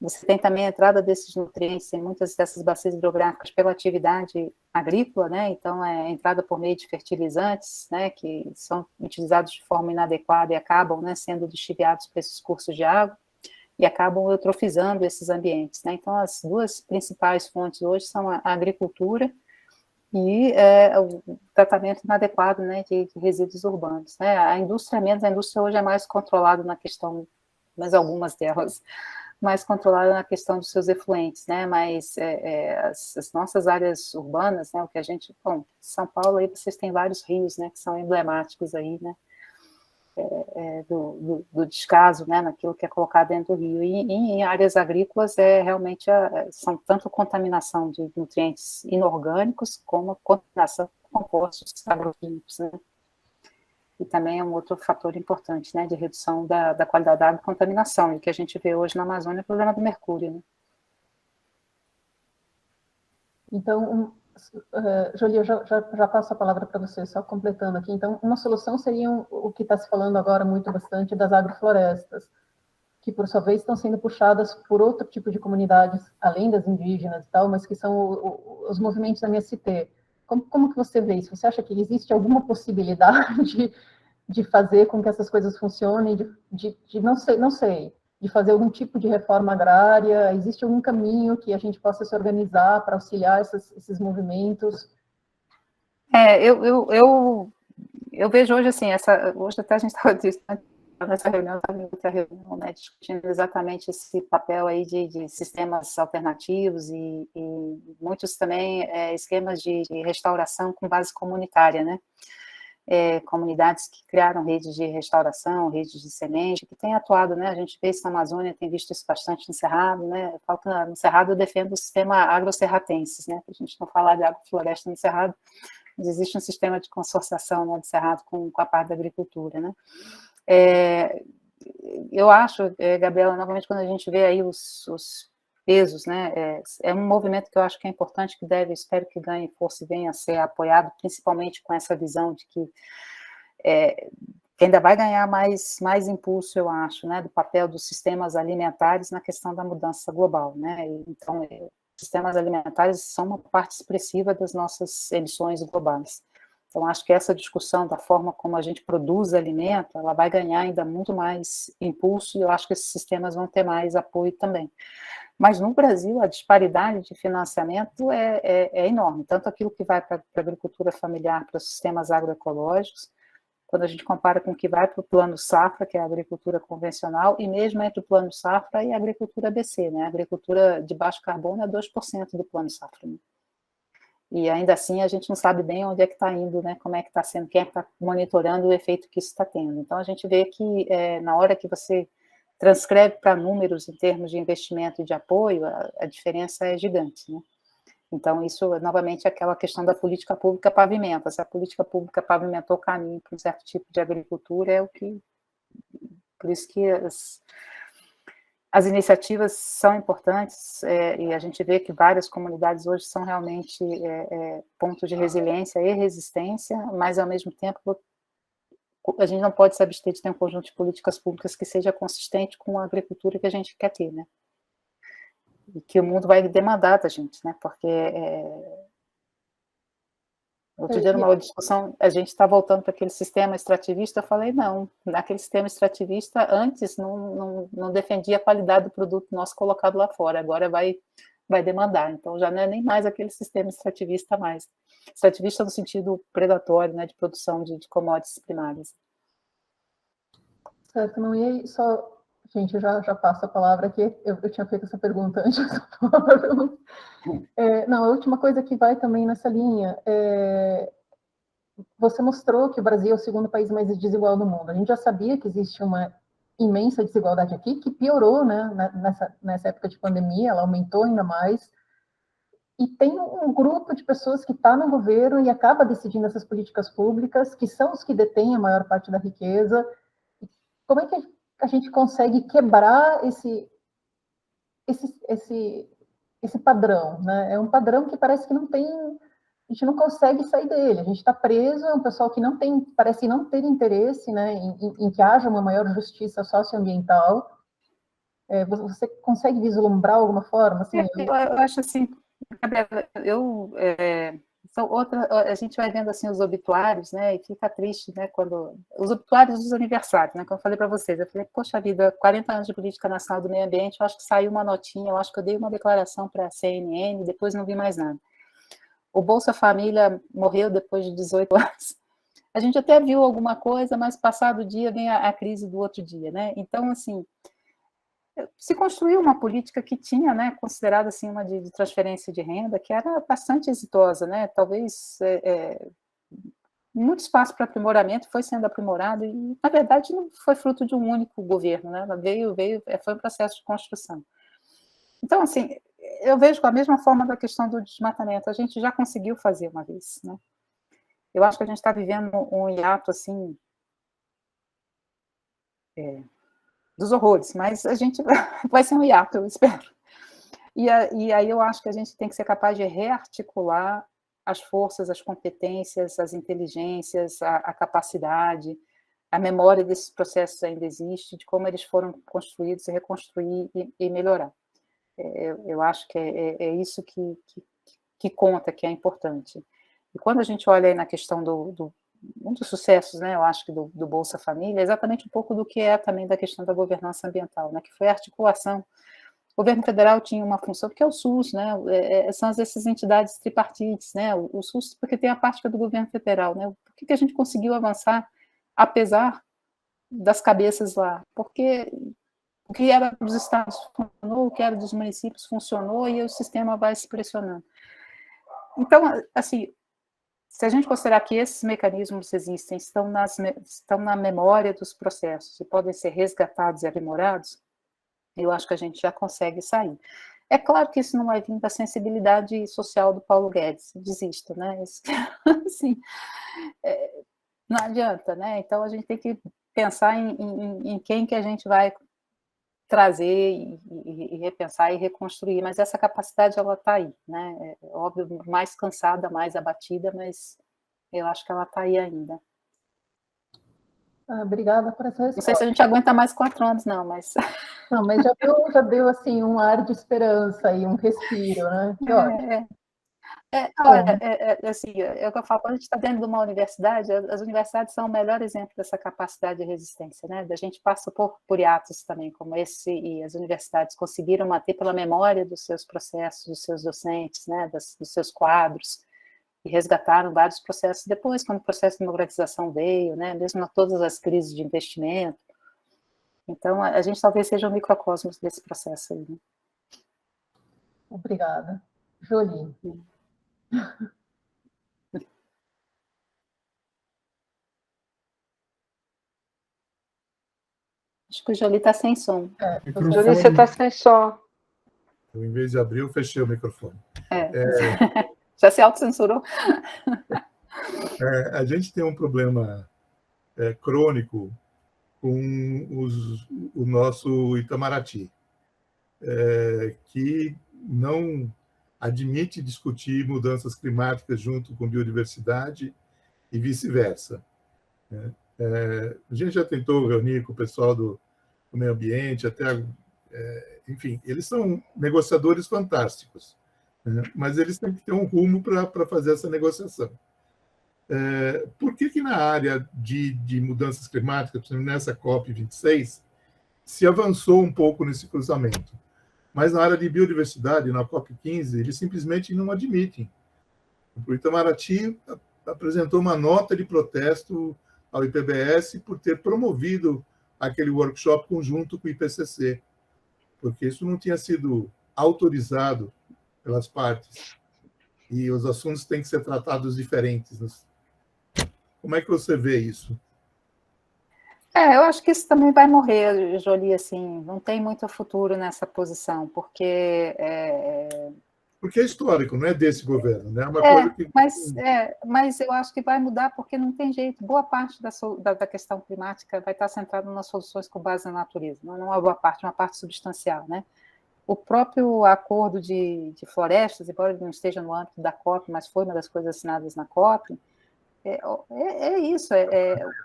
Você tem também a entrada desses nutrientes em muitas dessas bacias hidrográficas pela atividade agrícola, né, então é entrada por meio de fertilizantes, né, que são utilizados de forma inadequada e acabam, né, sendo lixiviados para esses cursos de água, e acabam eutrofizando esses ambientes, né? Então, as duas principais fontes hoje são a agricultura e o tratamento inadequado, né, de resíduos urbanos, né? A indústria hoje é mais controlada na questão, mas algumas delas, mais controlada na questão dos seus efluentes, né? Mas as nossas áreas urbanas, né, o que a gente, bom, São Paulo aí vocês têm vários rios, né, que são emblemáticos aí, né? Do descaso, né, naquilo que é colocado dentro do rio. E em áreas agrícolas, realmente são tanto contaminação de nutrientes inorgânicos, como contaminação de compostos agroquímicos, né? E também é um outro fator importante, né, de redução da qualidade da água e contaminação, e que a gente vê hoje na Amazônia é o problema do mercúrio, né? Então, Jolie, eu já passo a palavra para você, só completando aqui. Então, uma solução seria o que está se falando agora muito bastante das agroflorestas, que, por sua vez, estão sendo puxadas por outro tipo de comunidades, além das indígenas e tal, mas que são os movimentos da MST. Como que você vê isso? Você acha que existe alguma possibilidade de fazer com que essas coisas funcionem, de não sei, de fazer algum tipo de reforma agrária? Existe algum caminho que a gente possa se organizar para auxiliar esses movimentos? Eu vejo hoje, assim, hoje até a gente estava nessa reunião, né, discutindo exatamente esse papel aí de sistemas alternativos e muitos também esquemas de restauração com base comunitária, né? Comunidades que criaram redes de restauração, redes de semente, que têm atuado, né, a gente vê isso na Amazônia, tem visto isso bastante no Cerrado, né, no Cerrado eu defendo o sistema agrocerratensis, né, para a gente não falar de agrofloresta no Cerrado, mas existe um sistema de consorciação, né, do Cerrado com a parte da agricultura, né. Eu acho, Gabriela, novamente, quando a gente vê aí os pesos, né, é um movimento que eu acho que é importante, que espero que ganhe força e venha a ser apoiado, principalmente com essa visão de que ainda vai ganhar mais impulso, eu acho, né, do papel dos sistemas alimentares na questão da mudança global, né, então, sistemas alimentares são uma parte expressiva das nossas emissões globais. Então, acho que essa discussão da forma como a gente produz alimento, ela vai ganhar ainda muito mais impulso, e eu acho que esses sistemas vão ter mais apoio também. Mas no Brasil, a disparidade de financiamento é enorme, tanto aquilo que vai para a agricultura familiar, para os sistemas agroecológicos, quando a gente compara com o que vai para o plano safra, que é a agricultura convencional, e mesmo entre o plano safra e a agricultura ABC, né? A agricultura de baixo carbono é 2% do plano safra, né? E ainda assim a gente não sabe bem onde é que está indo, né? Como é que está sendo, quem é que está monitorando o efeito que isso está tendo. Então a gente vê que na hora que você transcreve para números em termos de investimento e de apoio, a diferença é gigante, né? Então, isso, novamente, é aquela questão da política pública pavimenta. Se a política pública pavimentou o caminho para um certo tipo de agricultura, por isso que As iniciativas são importantes, e a gente vê que várias comunidades hoje são realmente pontos de resiliência e resistência, mas, ao mesmo tempo, a gente não pode se abster de ter um conjunto de políticas públicas que seja consistente com a agricultura que a gente quer ter, né? E que o mundo vai demandar da gente, né? Porque outro dia, numa discussão, a gente está voltando para aquele sistema extrativista, eu falei, não, naquele sistema extrativista, antes não defendia a qualidade do produto nosso colocado lá fora, agora vai demandar, então já não é nem mais aquele sistema extrativista mais. Extrativista no sentido predatório, né, de produção de commodities primárias. Certo, não ia só... Gente, eu já passo a palavra aqui, eu tinha feito essa pergunta antes. Não, a última coisa que vai também nessa linha, você mostrou que o Brasil é o segundo país mais desigual do mundo. A gente já sabia que existe uma imensa desigualdade aqui, que piorou, né, nessa época de pandemia, ela aumentou ainda mais. E tem um grupo de pessoas que está no governo e acaba decidindo essas políticas públicas, que são os que detêm a maior parte da riqueza. Como é que a gente consegue quebrar esse padrão, né? É um padrão que parece que a gente não consegue sair dele, a gente está preso, é um pessoal que parece não ter interesse, né, em que haja uma maior justiça socioambiental. Você consegue vislumbrar alguma forma? Assim, eu acho assim, Gabriela, a gente vai vendo assim os obituários, né, e fica triste, né, quando os obituários dos aniversários, né, como eu falei para vocês, eu falei, poxa vida, 40 anos de política nacional do meio ambiente, eu acho que saiu uma notinha, eu acho que eu dei uma declaração para a CNN, depois não vi mais nada. O Bolsa Família morreu depois de 18 anos. A gente até viu alguma coisa, mas passado o dia vem a crise do outro dia, né? Então, assim, se construiu uma política que tinha, né, considerada assim uma de transferência de renda, que era bastante exitosa, né? Talvez muito espaço para aprimoramento, foi sendo aprimorado e, na verdade, não foi fruto de um único governo, né? Foi um processo de construção. Então, assim, eu vejo com a mesma forma da questão do desmatamento, a gente já conseguiu fazer uma vez, né? Eu acho que a gente está vivendo um hiato, assim, dos horrores, mas a gente vai ser um hiato, eu espero. E aí eu acho que a gente tem que ser capaz de rearticular as forças, as competências, as inteligências, a capacidade, a memória desses processos ainda existe, de como eles foram construídos, e reconstruir e melhorar. Eu acho que é isso que conta, que é importante. E quando a gente olha aí na questão um dos sucessos, né, eu acho que do Bolsa Família, é exatamente um pouco do que é também da questão da governança ambiental, né, que foi a articulação. O governo federal tinha uma função, porque é o SUS, né, são essas entidades tripartites, né, o SUS, porque tem a parte que é do governo federal, né, por que a gente conseguiu avançar, apesar das cabeças lá? Porque o que era dos estados funcionou, o que era dos municípios funcionou, e o sistema vai se pressionando. Então, assim, se a gente considerar que esses mecanismos existem, estão na memória dos processos e podem ser resgatados e aprimorados, eu acho que a gente já consegue sair. É claro que isso não vai vir da sensibilidade social do Paulo Guedes, desista, né? Isso, assim, não adianta, né? Então a gente tem que pensar em quem que a gente vai trazer e repensar e reconstruir, mas essa capacidade ela está aí, né? É óbvio, mais cansada, mais abatida, mas eu acho que ela está aí ainda. Obrigada por essa resposta. Não sei se a gente aguenta mais 4 anos, não, mas... Não, mas já deu assim, um ar de esperança e um respiro, né? Que ótimo. Olha, assim, é o que eu falo, quando a gente está dentro de uma universidade, as universidades são o melhor exemplo dessa capacidade de resistência, né? A gente passa por hiatos também, como esse, e as universidades conseguiram manter pela memória dos seus processos, dos seus docentes, né? Dos seus quadros, e resgataram vários processos depois, quando o processo de democratização veio, né? Mesmo todas as crises de investimento. Então, a gente talvez seja um microcosmos desse processo aí, né? Obrigada. Jolie. Acho que o Jolie está sem som. Jolie, você está sem som. Eu, em vez de abrir, eu fechei o microfone. Já se autocensurou? A gente tem um problema crônico com o nosso Itamaraty. que não admite discutir mudanças climáticas junto com biodiversidade e vice-versa. A gente já tentou reunir com o pessoal do meio ambiente, enfim, eles são negociadores fantásticos, né? Mas eles têm que ter um rumo para fazer essa negociação. Por que na área de mudanças climáticas, nessa COP26, se avançou um pouco nesse cruzamento? Mas na área de biodiversidade, na COP15, eles simplesmente não admitem. O Itamaraty apresentou uma nota de protesto ao IPBS por ter promovido aquele workshop conjunto com o IPCC, porque isso não tinha sido autorizado pelas partes, e os assuntos têm que ser tratados diferentes. Como é que você vê isso? Eu acho que isso também vai morrer, Jolie, assim, não tem muito futuro nessa posição, porque... Porque é histórico, não é desse governo, né? Uma coisa que... mas eu acho que vai mudar porque não tem jeito. Boa parte da questão climática vai estar centrada nas soluções com base na natureza, não é uma boa parte, uma parte substancial, né? O próprio acordo de florestas, embora ele não esteja no âmbito da COP, mas foi uma das coisas assinadas na COP, isso,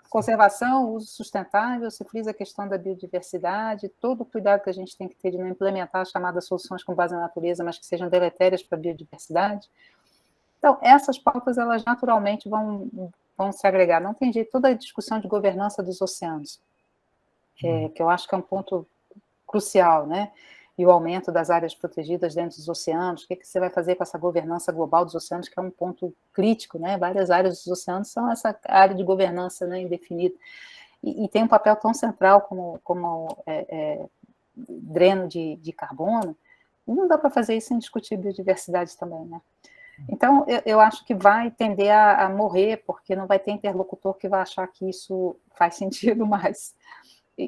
conservação, uso sustentável, se frisa a questão da biodiversidade, todo o cuidado que a gente tem que ter de não implementar as chamadas soluções com base na natureza, mas que sejam deletérias para a biodiversidade. Então, essas pautas, elas naturalmente vão se agregar. Não tem jeito, toda a discussão de governança dos oceanos, que eu acho que é um ponto crucial, né? E o aumento das áreas protegidas dentro dos oceanos, o que você vai fazer com essa governança global dos oceanos, que é um ponto crítico, né? Várias áreas dos oceanos são essa área de governança, né, indefinida, e tem um papel tão central como dreno de carbono, e não dá para fazer isso sem discutir biodiversidade também, né? Então, eu acho que vai tender a morrer, porque não vai ter interlocutor que vai achar que isso faz sentido mais.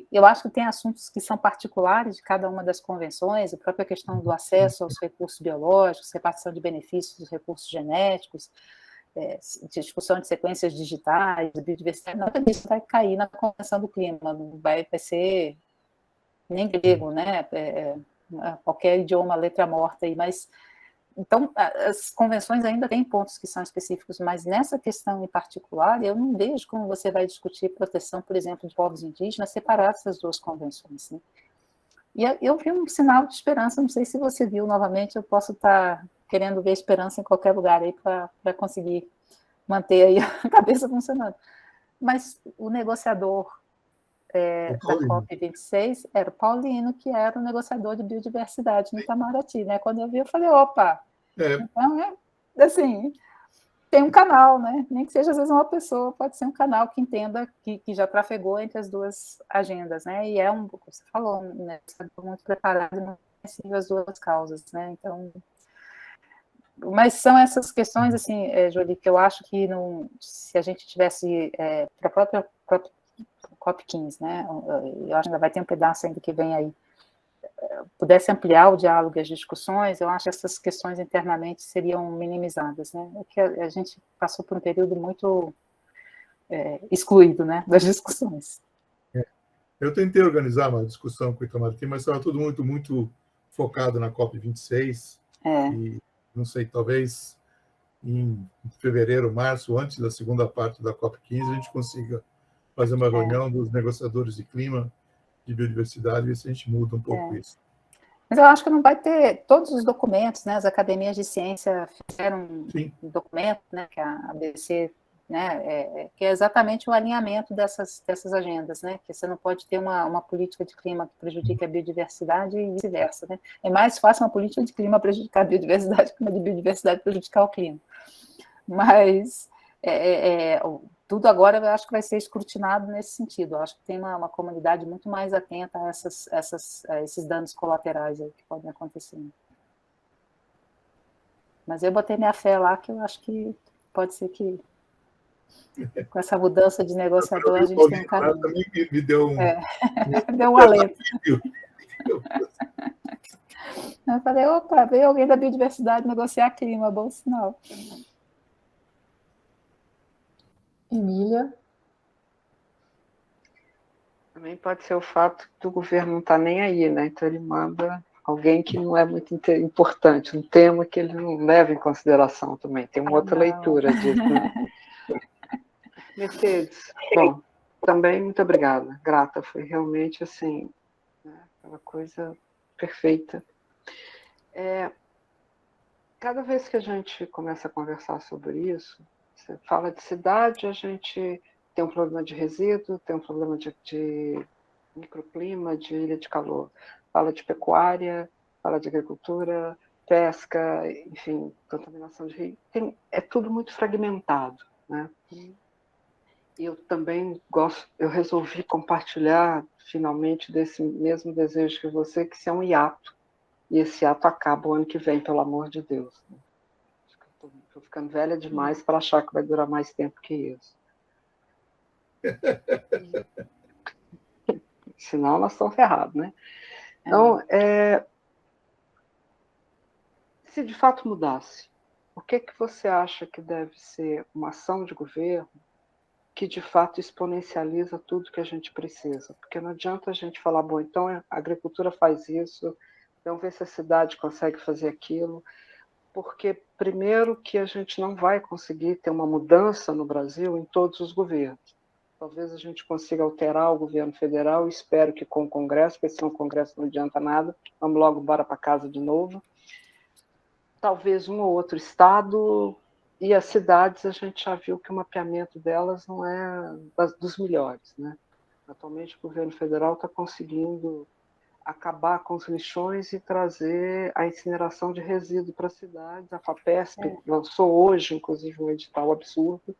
Eu acho que tem assuntos que são particulares de cada uma das convenções, a própria questão do acesso aos recursos biológicos, repartição de benefícios dos recursos genéticos, discussão de sequências digitais, biodiversidade, nada disso vai cair na Convenção do Clima, vai ser nem grego, né? Qualquer idioma, letra morta aí, mas... Então, as convenções ainda têm pontos que são específicos, mas nessa questão em particular, eu não vejo como você vai discutir proteção, por exemplo, de povos indígenas separados das duas convenções, né? E eu vi um sinal de esperança, não sei se você viu novamente, eu posso estar querendo ver esperança em qualquer lugar aí para conseguir manter aí a cabeça funcionando. Mas o negociador da COP26 era o Paulino, que era o negociador de biodiversidade no Itamaraty, né? Quando eu vi, eu falei, opa, então assim, tem um canal, né? Nem que seja às vezes uma pessoa, pode ser um canal que entenda que já trafegou entre as duas agendas, né? E como você falou, né? Muito preparado e muito sensível às duas causas, né? Então, mas são essas questões, assim, Jolie, que eu acho que se a gente tivesse para a própria COP15, né? Eu acho que ainda vai ter um pedaço ainda que vem aí. Pudesse ampliar o diálogo e as discussões, eu acho que essas questões internamente seriam minimizadas, né? É que a gente passou por um período muito excluído, né, das discussões. Eu tentei organizar uma discussão com o Itamaraty, mas estava tudo muito focado na COP26, e não sei, talvez em fevereiro, março, antes da segunda parte da COP15, a gente consiga fazer uma reunião dos negociadores de clima, de biodiversidade, e ver se a gente muda um pouco isso. Mas eu acho que não vai ter todos os documentos, né? As academias de ciência fizeram um documento, né? Que a ABC, né? Que é exatamente o alinhamento dessas agendas, né? Que você não pode ter uma política de clima que prejudique a biodiversidade e vice-versa, né? É mais fácil uma política de clima prejudicar a biodiversidade que uma de biodiversidade prejudicar o clima. Mas tudo agora eu acho que vai ser escrutinado nesse sentido. Eu acho que tem uma comunidade muito mais atenta a esses danos colaterais aí que podem acontecer. Mas eu botei minha fé lá, que eu acho que pode ser que com essa mudança de negociador a gente tem um caminho. Também me deu deu um alento. Eu falei, opa, veio alguém da biodiversidade negociar clima, bom sinal. Emília? Também pode ser o fato do governo não estar nem aí, né? Então ele manda alguém que não é muito importante, um tema que ele não leva em consideração também. Tem uma outra leitura disso, né? Mercedes, bom, também muito obrigada, grata, foi realmente assim, né, aquela coisa perfeita. Cada vez que a gente começa a conversar sobre isso, você fala de cidade, a gente tem um problema de resíduo, tem um problema de microclima, de ilha de calor. Fala de pecuária, fala de agricultura, pesca, enfim, contaminação de rio. É tudo muito fragmentado, né? E eu também eu resolvi compartilhar, finalmente, desse mesmo desejo que você, que isso é um hiato. E esse hiato acaba o ano que vem, pelo amor de Deus. Estou ficando velha demais para achar que vai durar mais tempo que isso. Senão nós estamos ferrados, né? Então, se de fato mudasse, o que você acha que deve ser uma ação de governo que de fato exponencializa tudo que a gente precisa? Porque não adianta a gente falar, bom, então a agricultura faz isso, então ver se a cidade consegue fazer aquilo, porque primeiro que a gente não vai conseguir ter uma mudança no Brasil em todos os governos. Talvez a gente consiga alterar o governo federal, espero que com o Congresso, porque senão o Congresso não adianta nada, vamos logo embora para casa de novo. Talvez um ou outro estado, e as cidades a gente já viu que o mapeamento delas não é dos melhores, né? Atualmente o governo federal está conseguindo acabar com os lixões e trazer a incineração de resíduos para as cidades. A FAPESP lançou hoje, inclusive, um edital absurdo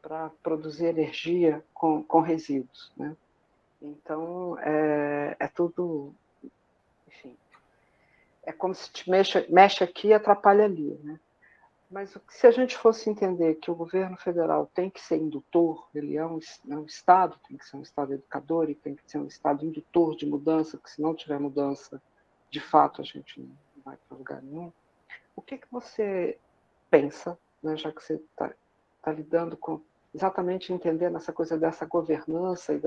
para produzir energia com resíduos, né? Então, é tudo, enfim, é como se te mexe aqui e atrapalha ali, né? Mas se a gente fosse entender que o governo federal tem que ser indutor, ele é um Estado, tem que ser um Estado educador e tem que ser um Estado indutor de mudança, porque se não tiver mudança, de fato, a gente não vai para lugar nenhum. O que você pensa, né, já que você está lidando com exatamente entendendo essa coisa dessa governança e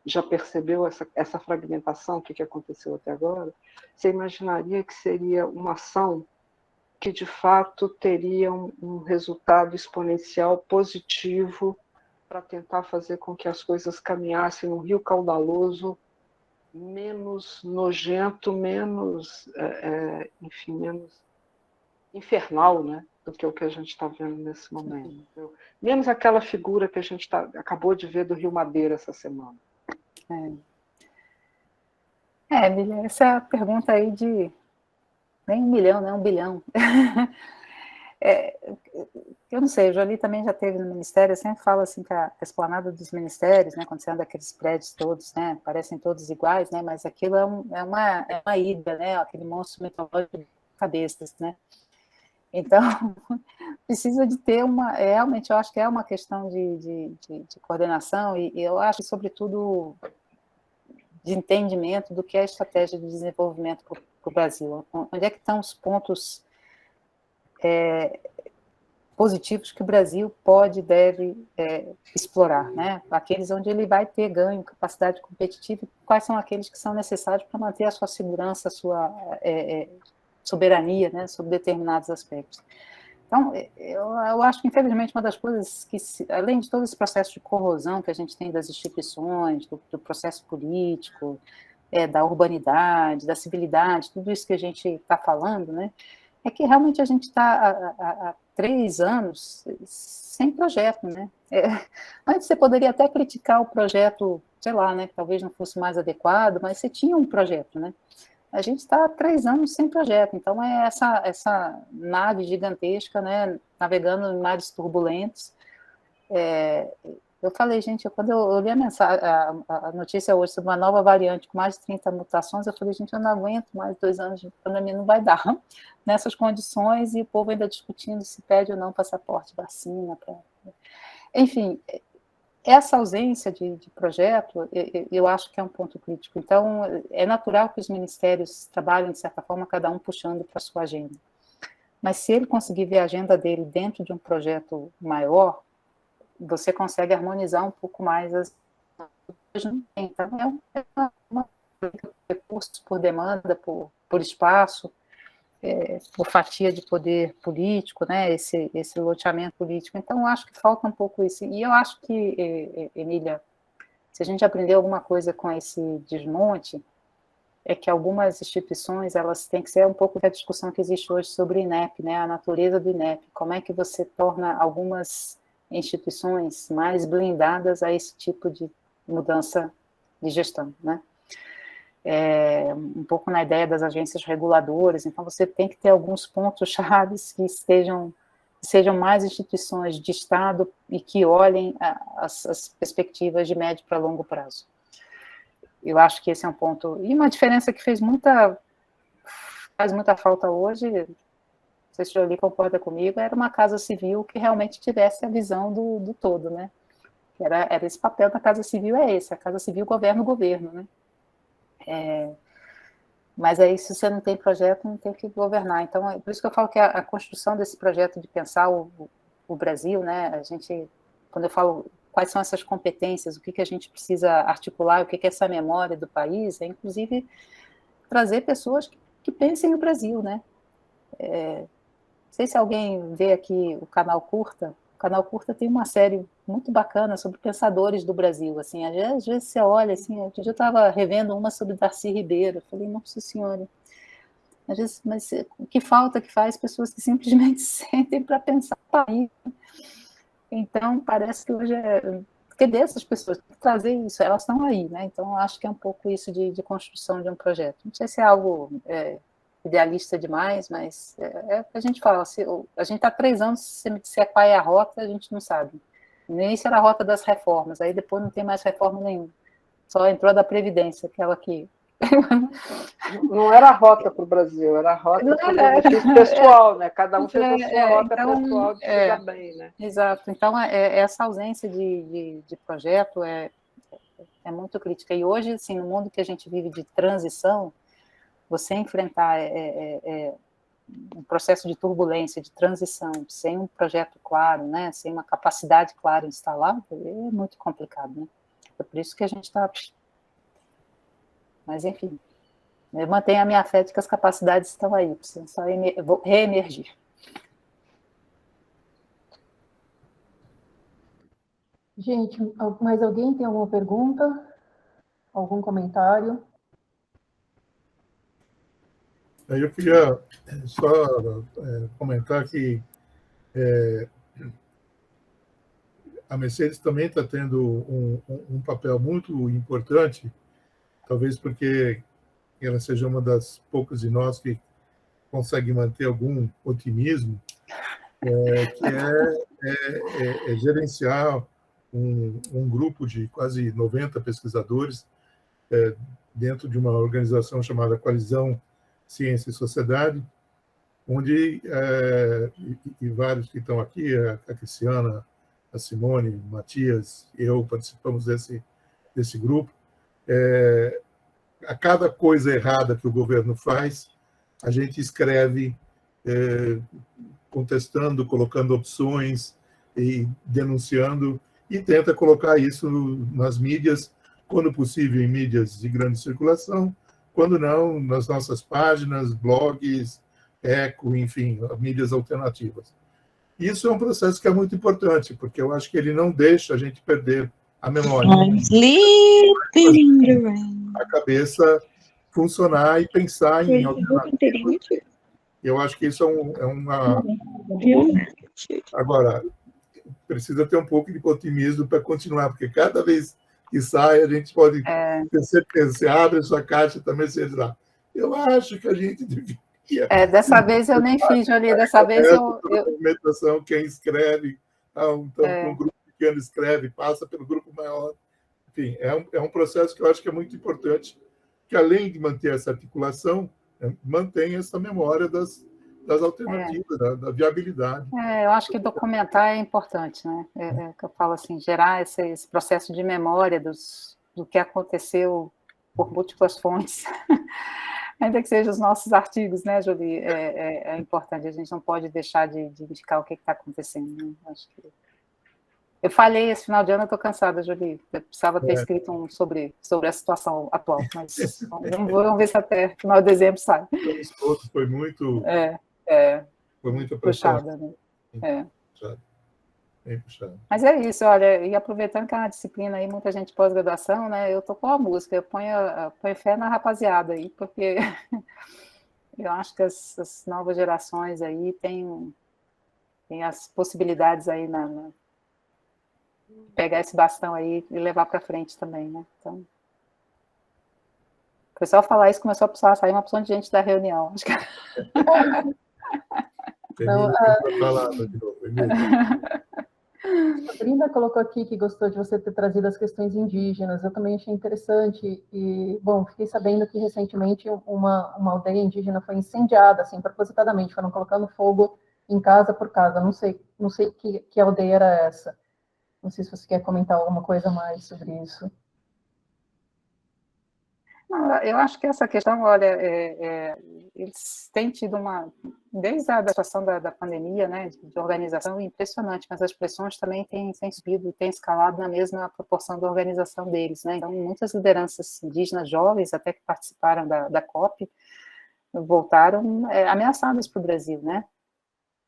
já percebeu essa fragmentação, o que aconteceu até agora? Você imaginaria que seria uma ação que de fato teria um resultado exponencial positivo para tentar fazer com que as coisas caminhassem num rio caudaloso menos nojento, menos, enfim, menos infernal, né, do que o que a gente está vendo nesse momento. Menos aquela figura que a gente acabou de ver do Rio Madeira essa semana. Emília, essa pergunta aí de nem 1 milhão, né? 1 bilhão. Eu não sei, o Jolie também já teve no Ministério, eu sempre falo assim que a esplanada dos ministérios, né, quando você anda aqueles prédios todos, né, parecem todos iguais, né, mas aquilo é uma hidra, né, aquele monstro mitológico de cabeças, né. Então, precisa de ter realmente, eu acho que é uma questão de coordenação e eu acho, sobretudo, de entendimento do que é a estratégia de desenvolvimento para o Brasil. Onde é que estão os pontos positivos que o Brasil pode e deve explorar, né? Aqueles onde ele vai ter ganho, capacidade competitiva, e quais são aqueles que são necessários para manter a sua segurança, a sua soberania, né, sobre determinados aspectos. Então, eu acho que, infelizmente, uma das coisas que, além de todo esse processo de corrosão que a gente tem das instituições, do processo político, da urbanidade, da civilidade, tudo isso que a gente está falando, né, é que realmente a gente está há 3 anos sem projeto, né? Antes você poderia até criticar o projeto, sei lá, né, que talvez não fosse mais adequado, mas você tinha um projeto, né? A gente está há 3 anos sem projeto, então é essa nave gigantesca, né, navegando em mares turbulentos. Eu falei, gente, quando eu li a notícia hoje sobre uma nova variante com mais de 30 mutações, eu falei, gente, eu não aguento mais 2 anos de pandemia, não vai dar nessas condições, e o povo ainda discutindo se pede ou não passaporte, vacina. Enfim, essa ausência de projeto, eu acho que é um ponto crítico. Então, é natural que os ministérios trabalhem, de certa forma, cada um puxando para a sua agenda. Mas se ele conseguir ver a agenda dele dentro de um projeto maior, você consegue harmonizar um pouco mais as... Então, é uma recursos por demanda, por espaço, por fatia de poder político, né, esse loteamento político. Então, acho que falta um pouco isso. E eu acho que, Emília, se a gente aprender alguma coisa com esse desmonte, é que algumas instituições, elas têm que ser um pouco da discussão que existe hoje sobre o INEP, né, a natureza do INEP, como é que você torna algumas instituições mais blindadas a esse tipo de mudança de gestão, né? Um pouco na ideia das agências reguladoras, então você tem que ter alguns pontos chaves que sejam mais instituições de Estado e que olhem as perspectivas de médio para longo prazo. Eu acho que esse é um ponto, e uma diferença que faz muita falta hoje, não sei se o Jolie concorda comigo, era uma casa civil que realmente tivesse a visão do todo, né? Era esse papel da casa civil, a casa civil governa o governo, né? Mas aí, se você não tem projeto, não tem que governar. Então, é por isso que eu falo que a construção desse projeto de pensar o Brasil, né? A gente, quando eu falo quais são essas competências, o que a gente precisa articular, o que é essa memória do país, é inclusive trazer pessoas que pensem o Brasil, né? Não sei se alguém vê aqui o Canal Curta. O Canal Curta tem uma série muito bacana sobre pensadores do Brasil. Assim, às vezes você olha, assim, outro dia eu estava revendo uma sobre Darcy Ribeiro. Eu falei, nossa senhora, às vezes, mas o que falta que faz pessoas que simplesmente sentem para pensar o país. Então, parece que hoje cadê essas pessoas? Trazer isso, elas estão aí, né? Então, acho que é um pouco isso de construção de um projeto. Não sei se é algo idealista demais, mas é o que a gente fala. A gente está há 3 anos, se você me disser qual é a rota, a gente não sabe. No início era a rota das reformas, aí depois não tem mais reforma nenhuma. Só entrou a da Previdência, aquela que... Não era a rota para o Brasil, era a rota para o benefício pessoal, né? Cada um fez a sua rota pessoal de se dar bem, né? Exato. Então, essa ausência de projeto é muito crítica. E hoje, assim, no mundo que a gente vive de transição, você enfrentar um processo de turbulência, de transição, sem um projeto claro, né, sem uma capacidade clara instalada, é muito complicado, né? É por isso que a gente está... Mas, enfim, eu mantenho a minha fé de que as capacidades estão aí, precisam só reemergir. Gente, mais alguém tem alguma pergunta? Algum comentário? Eu queria só comentar que a Mercedes também está tendo um papel muito importante, talvez porque ela seja uma das poucas de nós que consegue manter algum otimismo, que é gerenciar um grupo de quase 90 pesquisadores dentro de uma organização chamada Coalizão Ciência e Sociedade, onde, e vários que estão aqui, a Cristiana, a Simone, o Matias, eu participamos desse grupo. A cada coisa errada que o governo faz, a gente escreve contestando, colocando opções e denunciando, e tenta colocar isso nas mídias, quando possível em mídias de grande circulação, quando não, nas nossas páginas, blogs, Eco, enfim, mídias alternativas. Isso é um processo que é muito importante, porque eu acho que ele não deixa a gente perder a memória. I'm sleeping in the rain. A cabeça funcionar e pensar em alternativas. Eu acho que isso é uma... Agora, precisa ter um pouco de otimismo para continuar, porque cada vez que sai, a gente pode você abre a sua caixa também, sei lá. Eu acho que a gente devia... dessa vez eu nem fiz, Jolie, dessa vez eu... Documentação, quem escreve, então, um grupo pequeno escreve, passa pelo grupo maior. Enfim, é um processo que eu acho que é muito importante, que além de manter essa articulação, mantém essa memória das alternativas, da viabilidade. Eu acho que documentar é importante, né? Que eu falo assim, gerar esse processo de memória do que aconteceu por múltiplas fontes, ainda que sejam os nossos artigos, né, Jolie? É importante, a gente não pode deixar de indicar o que está acontecendo, né? Acho que Eu falhei esse final de ano, eu estou cansada, Julie. Eu precisava ter escrito um sobre a situação atual, mas vamos ver se até final de dezembro sai. Todos foi muito... foi muito puxada, né? Bem puxado. Mas é isso, olha, e aproveitando que é uma disciplina aí, muita gente pós-graduação, né? Eu tô com a música, eu ponho fé na rapaziada aí, porque eu acho que as novas gerações aí têm as possibilidades aí pegar esse bastão aí e levar para frente também, né? Então, o pessoal falar isso, começou a sair uma opção de gente da reunião. Acho que... Então, palavra de novo, a Brinda colocou aqui que gostou de você ter trazido as questões indígenas. Eu também achei interessante e, bom, fiquei sabendo que recentemente uma aldeia indígena foi incendiada, assim, propositadamente, foram colocando fogo em casa por casa. Não sei que aldeia era essa. Não sei se você quer comentar alguma coisa mais sobre isso. Eu acho que essa questão, olha, eles têm tido desde a situação da pandemia, né, de organização, impressionante, mas as pressões também têm subido e têm escalado na mesma proporção da organização deles, né, então muitas lideranças indígenas jovens, até que participaram da COP, voltaram ameaçadas para o Brasil, né,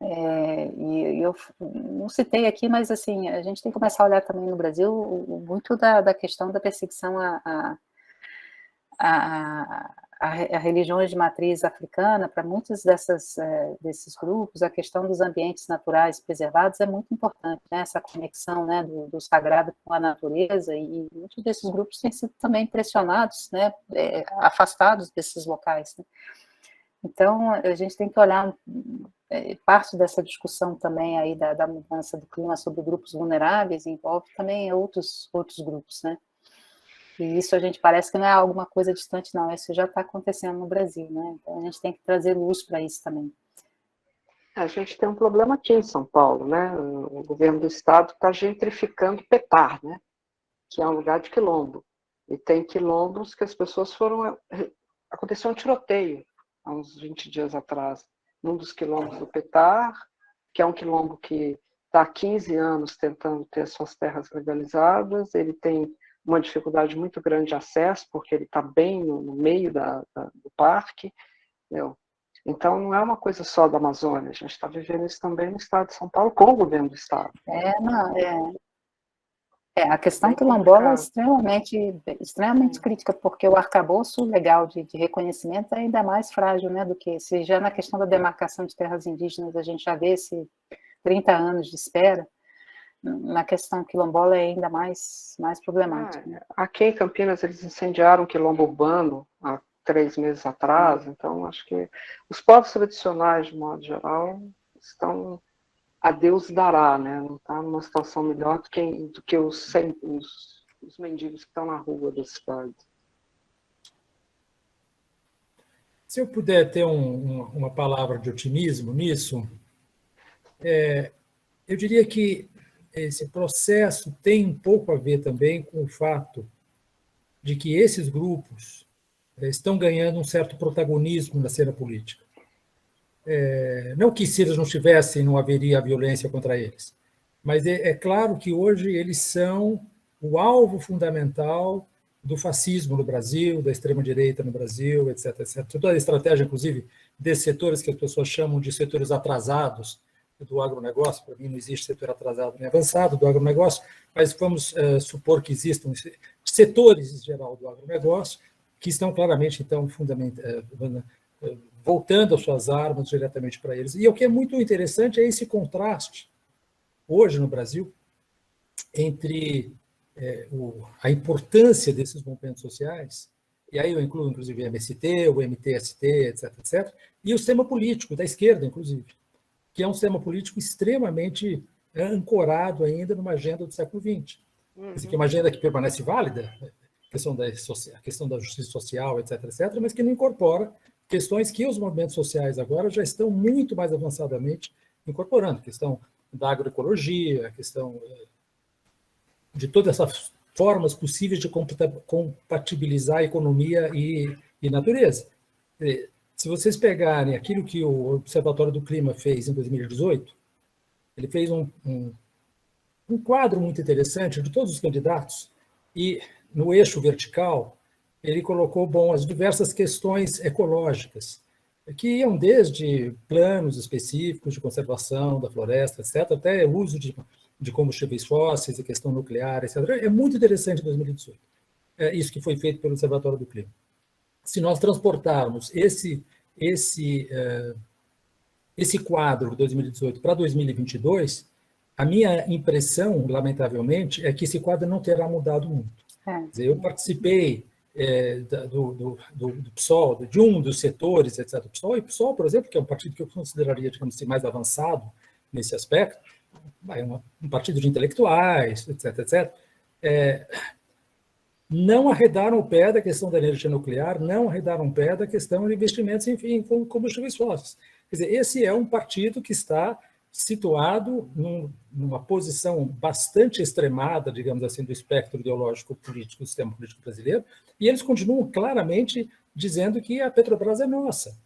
e eu não citei aqui, mas assim, a gente tem que começar a olhar também no Brasil muito da questão da perseguição a religiões de matriz africana. Para muitos desses grupos, a questão dos ambientes naturais preservados é muito importante, né? Essa conexão, né, do sagrado com a natureza, e muitos desses grupos têm sido também pressionados, né, afastados desses locais, né? Então, a gente tem que olhar parte dessa discussão também aí da mudança do clima sobre grupos vulneráveis, envolve também outros grupos, né? E isso a gente parece que não é alguma coisa distante, não. Isso já está acontecendo no Brasil, né? Então a gente tem que trazer luz para isso também. A gente tem um problema aqui em São Paulo, né? O governo do estado está gentrificando Petar, né? Que é um lugar de quilombo. E tem quilombos que as pessoas foram... Aconteceu um tiroteio há uns 20 dias atrás, num dos quilombos do Petar, que é um quilombo que está há 15 anos tentando ter suas terras legalizadas. Ele tem uma dificuldade muito grande de acesso, porque ele está bem no meio do parque. Entendeu? Então, não é uma coisa só da Amazônia, a gente está vivendo isso também no estado de São Paulo, com o governo do estado. A questão quilombola é extremamente crítica, porque o arcabouço legal de reconhecimento é ainda mais frágil, né, do que se já na questão da demarcação de terras indígenas a gente já vê esse 30 anos de espera. Na questão quilombola é ainda mais problemático. Né? Aqui em Campinas eles incendiaram o quilombo urbano há 3 meses atrás, então acho que os povos tradicionais, de modo geral, estão a Deus dará, né? Não está numa situação melhor do que os mendigos que estão na rua da cidade. Se eu puder ter uma palavra de otimismo nisso, eu diria que esse processo tem um pouco a ver também com o fato de que esses grupos estão ganhando um certo protagonismo na cena política. Não que se eles não tivessem, não haveria violência contra eles, mas é claro que hoje eles são o alvo fundamental do fascismo no Brasil, da extrema-direita no Brasil, etc, etc. Toda a estratégia, inclusive, desses setores que as pessoas chamam de setores atrasados do agronegócio. Para mim não existe setor atrasado nem avançado do agronegócio, mas vamos supor que existam setores em geral do agronegócio que estão claramente, então, voltando as suas armas diretamente para eles. E o que é muito interessante é esse contraste, hoje no Brasil, entre a importância desses movimentos sociais, e aí eu incluo, inclusive, o MST, o MTST, etc., etc., e o sistema político, da esquerda, inclusive, que é um sistema político extremamente ancorado ainda numa agenda do século XX. Que é uma agenda que permanece válida, a questão da justiça social, etc., etc., mas que não incorpora questões que os movimentos sociais agora já estão muito mais avançadamente incorporando, a questão da agroecologia, a questão de todas essas formas possíveis de compatibilizar economia e natureza. Se vocês pegarem aquilo que o Observatório do Clima fez em 2018, ele fez um quadro muito interessante de todos os candidatos, e no eixo vertical ele colocou, bom, as diversas questões ecológicas, que iam desde planos específicos de conservação da floresta, etc., até uso de combustíveis fósseis, a questão nuclear, etc. É muito interessante 2018. É isso que foi feito pelo Observatório do Clima. Se nós transportarmos esse quadro de 2018 para 2022, a minha impressão, lamentavelmente, é que esse quadro não terá mudado muito. Quer dizer, eu participei do PSOL, de um dos setores, etc. do PSOL, e o PSOL, por exemplo, que é um partido que eu consideraria, digamos assim, mais avançado nesse aspecto, é um partido de intelectuais, etc., etc., não arredaram o pé da questão da energia nuclear, não arredaram o pé da questão de investimentos em combustíveis fósseis. Quer dizer, esse é um partido que está situado numa posição bastante extremada, digamos assim, do espectro ideológico político do sistema político brasileiro, e eles continuam claramente dizendo que a Petrobras é nossa.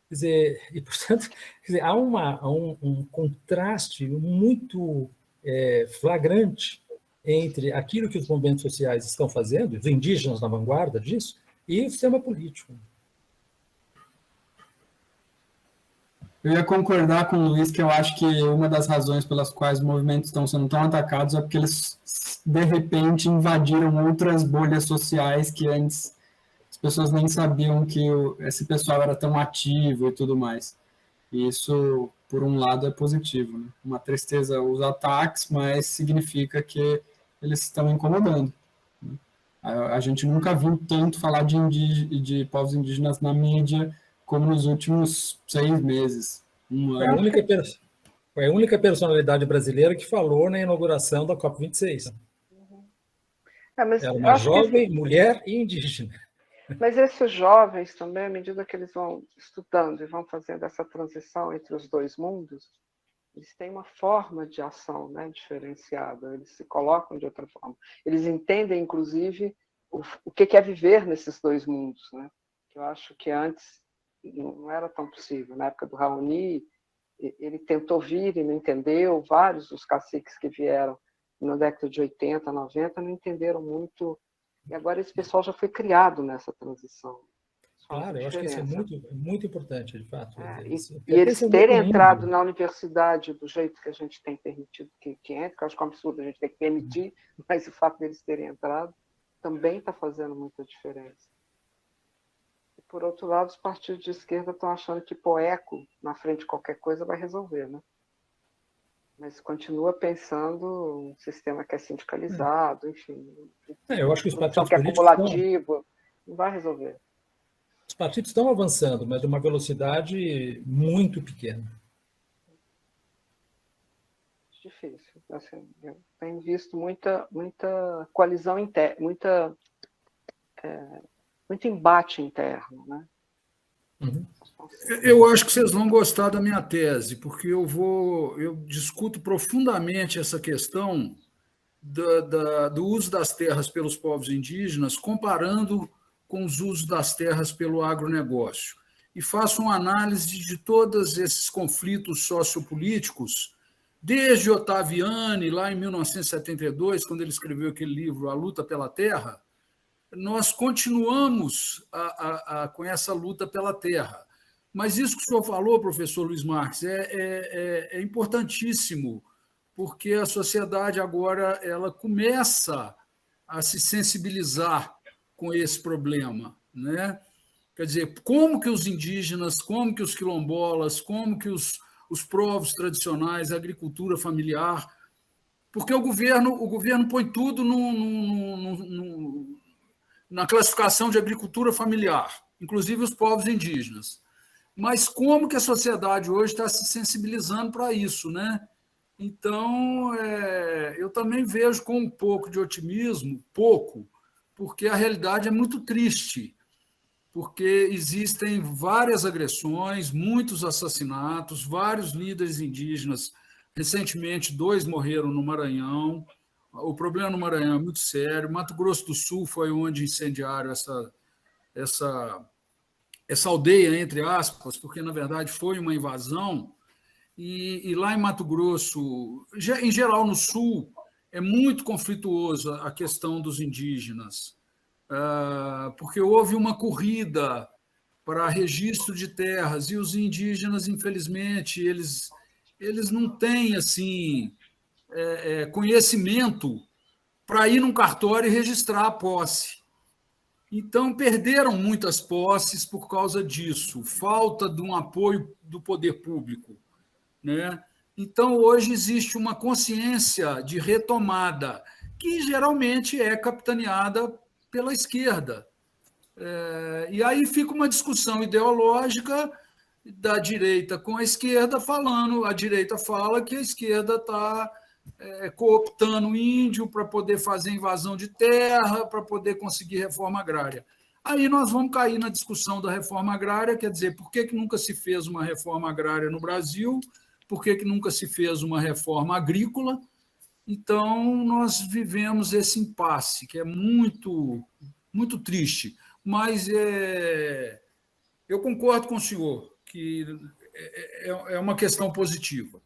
Quer dizer, e, portanto, há um contraste muito flagrante entre aquilo que os movimentos sociais estão fazendo, os indígenas na vanguarda disso, e o sistema político. Eu ia concordar com o Luiz que eu acho que uma das razões pelas quais os movimentos estão sendo tão atacados é porque eles, de repente, invadiram outras bolhas sociais que antes as pessoas nem sabiam que esse pessoal era tão ativo e tudo mais. E isso, por um lado, é positivo, né? Uma tristeza os ataques, mas significa que eles estão incomodando. A gente nunca viu tanto falar de povos indígenas na mídia como nos últimos 6 meses, um ano. Foi a única personalidade brasileira que falou na inauguração da COP26. Era uma jovem, mulher e indígena. Mas esses jovens também, à medida que eles vão estudando e vão fazendo essa transição entre os dois mundos, eles têm uma forma de ação, né, diferenciada, eles se colocam de outra forma. Eles entendem, inclusive, o que é viver nesses dois mundos, né? Eu acho que antes não era tão possível. Na época do Raoni, ele tentou vir e não entendeu. Vários dos caciques que vieram na década de 80, 90, não entenderam muito. E agora esse pessoal já foi criado nessa transição. Claro, eu acho que isso é muito importante, de fato. E eles terem entrado na universidade do jeito que a gente tem permitido que entre, que eu acho que é um absurdo a gente ter que permitir, mas o fato deles terem entrado também está fazendo muita diferença. Por outro lado, os partidos de esquerda estão achando que poeco na frente de qualquer coisa vai resolver, né? Mas continua pensando um sistema que é sindicalizado, enfim. Eu acho que os partidos que é acumulativo, não vai resolver. Os partidos estão avançando, mas de uma velocidade muito pequena. Difícil. Assim, eu tenho visto muita coalizão interna, muito embate interno, né? Eu acho que vocês vão gostar da minha tese, porque eu discuto profundamente essa questão do uso das terras pelos povos indígenas, comparando com os usos das terras pelo agronegócio. E faço uma análise de todos esses conflitos sociopolíticos, desde Ottaviani, lá em 1972, quando ele escreveu aquele livro A Luta pela Terra, nós continuamos com essa luta pela terra. Mas isso que o senhor falou, professor Luiz Marques, é importantíssimo, porque a sociedade agora ela começa a se sensibilizar com esse problema, né? Quer dizer, como que os indígenas, como que os quilombolas, como que os povos tradicionais, a agricultura familiar, porque o governo põe tudo na classificação de agricultura familiar, inclusive os povos indígenas. Mas como que a sociedade hoje está se sensibilizando para isso, né? Então, eu também vejo com um pouco de otimismo, porque a realidade é muito triste, porque existem várias agressões, muitos assassinatos, vários líderes indígenas. Recentemente, 2 morreram no Maranhão. O problema no Maranhão é muito sério. Mato Grosso do Sul foi onde incendiaram essa aldeia, entre aspas, porque, na verdade, foi uma invasão. e lá em Mato Grosso, em geral no Sul, é muito conflituosa a questão dos indígenas, porque houve uma corrida para registro de terras, e os indígenas, infelizmente, eles não têm assim, conhecimento para ir num cartório e registrar a posse. Então, perderam muitas posses por causa disso, falta de um apoio do poder público, né? Então, hoje existe uma consciência de retomada, que geralmente é capitaneada pela esquerda. E aí fica uma discussão ideológica da direita com a esquerda, falando, a direita fala que a esquerda está cooptando o índio para poder fazer invasão de terra, para poder conseguir reforma agrária. Aí nós vamos cair na discussão da reforma agrária, quer dizer, por que nunca se fez uma reforma agrária no Brasil? Por que nunca se fez uma reforma agrícola? Então, nós vivemos esse impasse, que é muito, muito triste. Mas eu concordo com o senhor, que é uma questão positiva.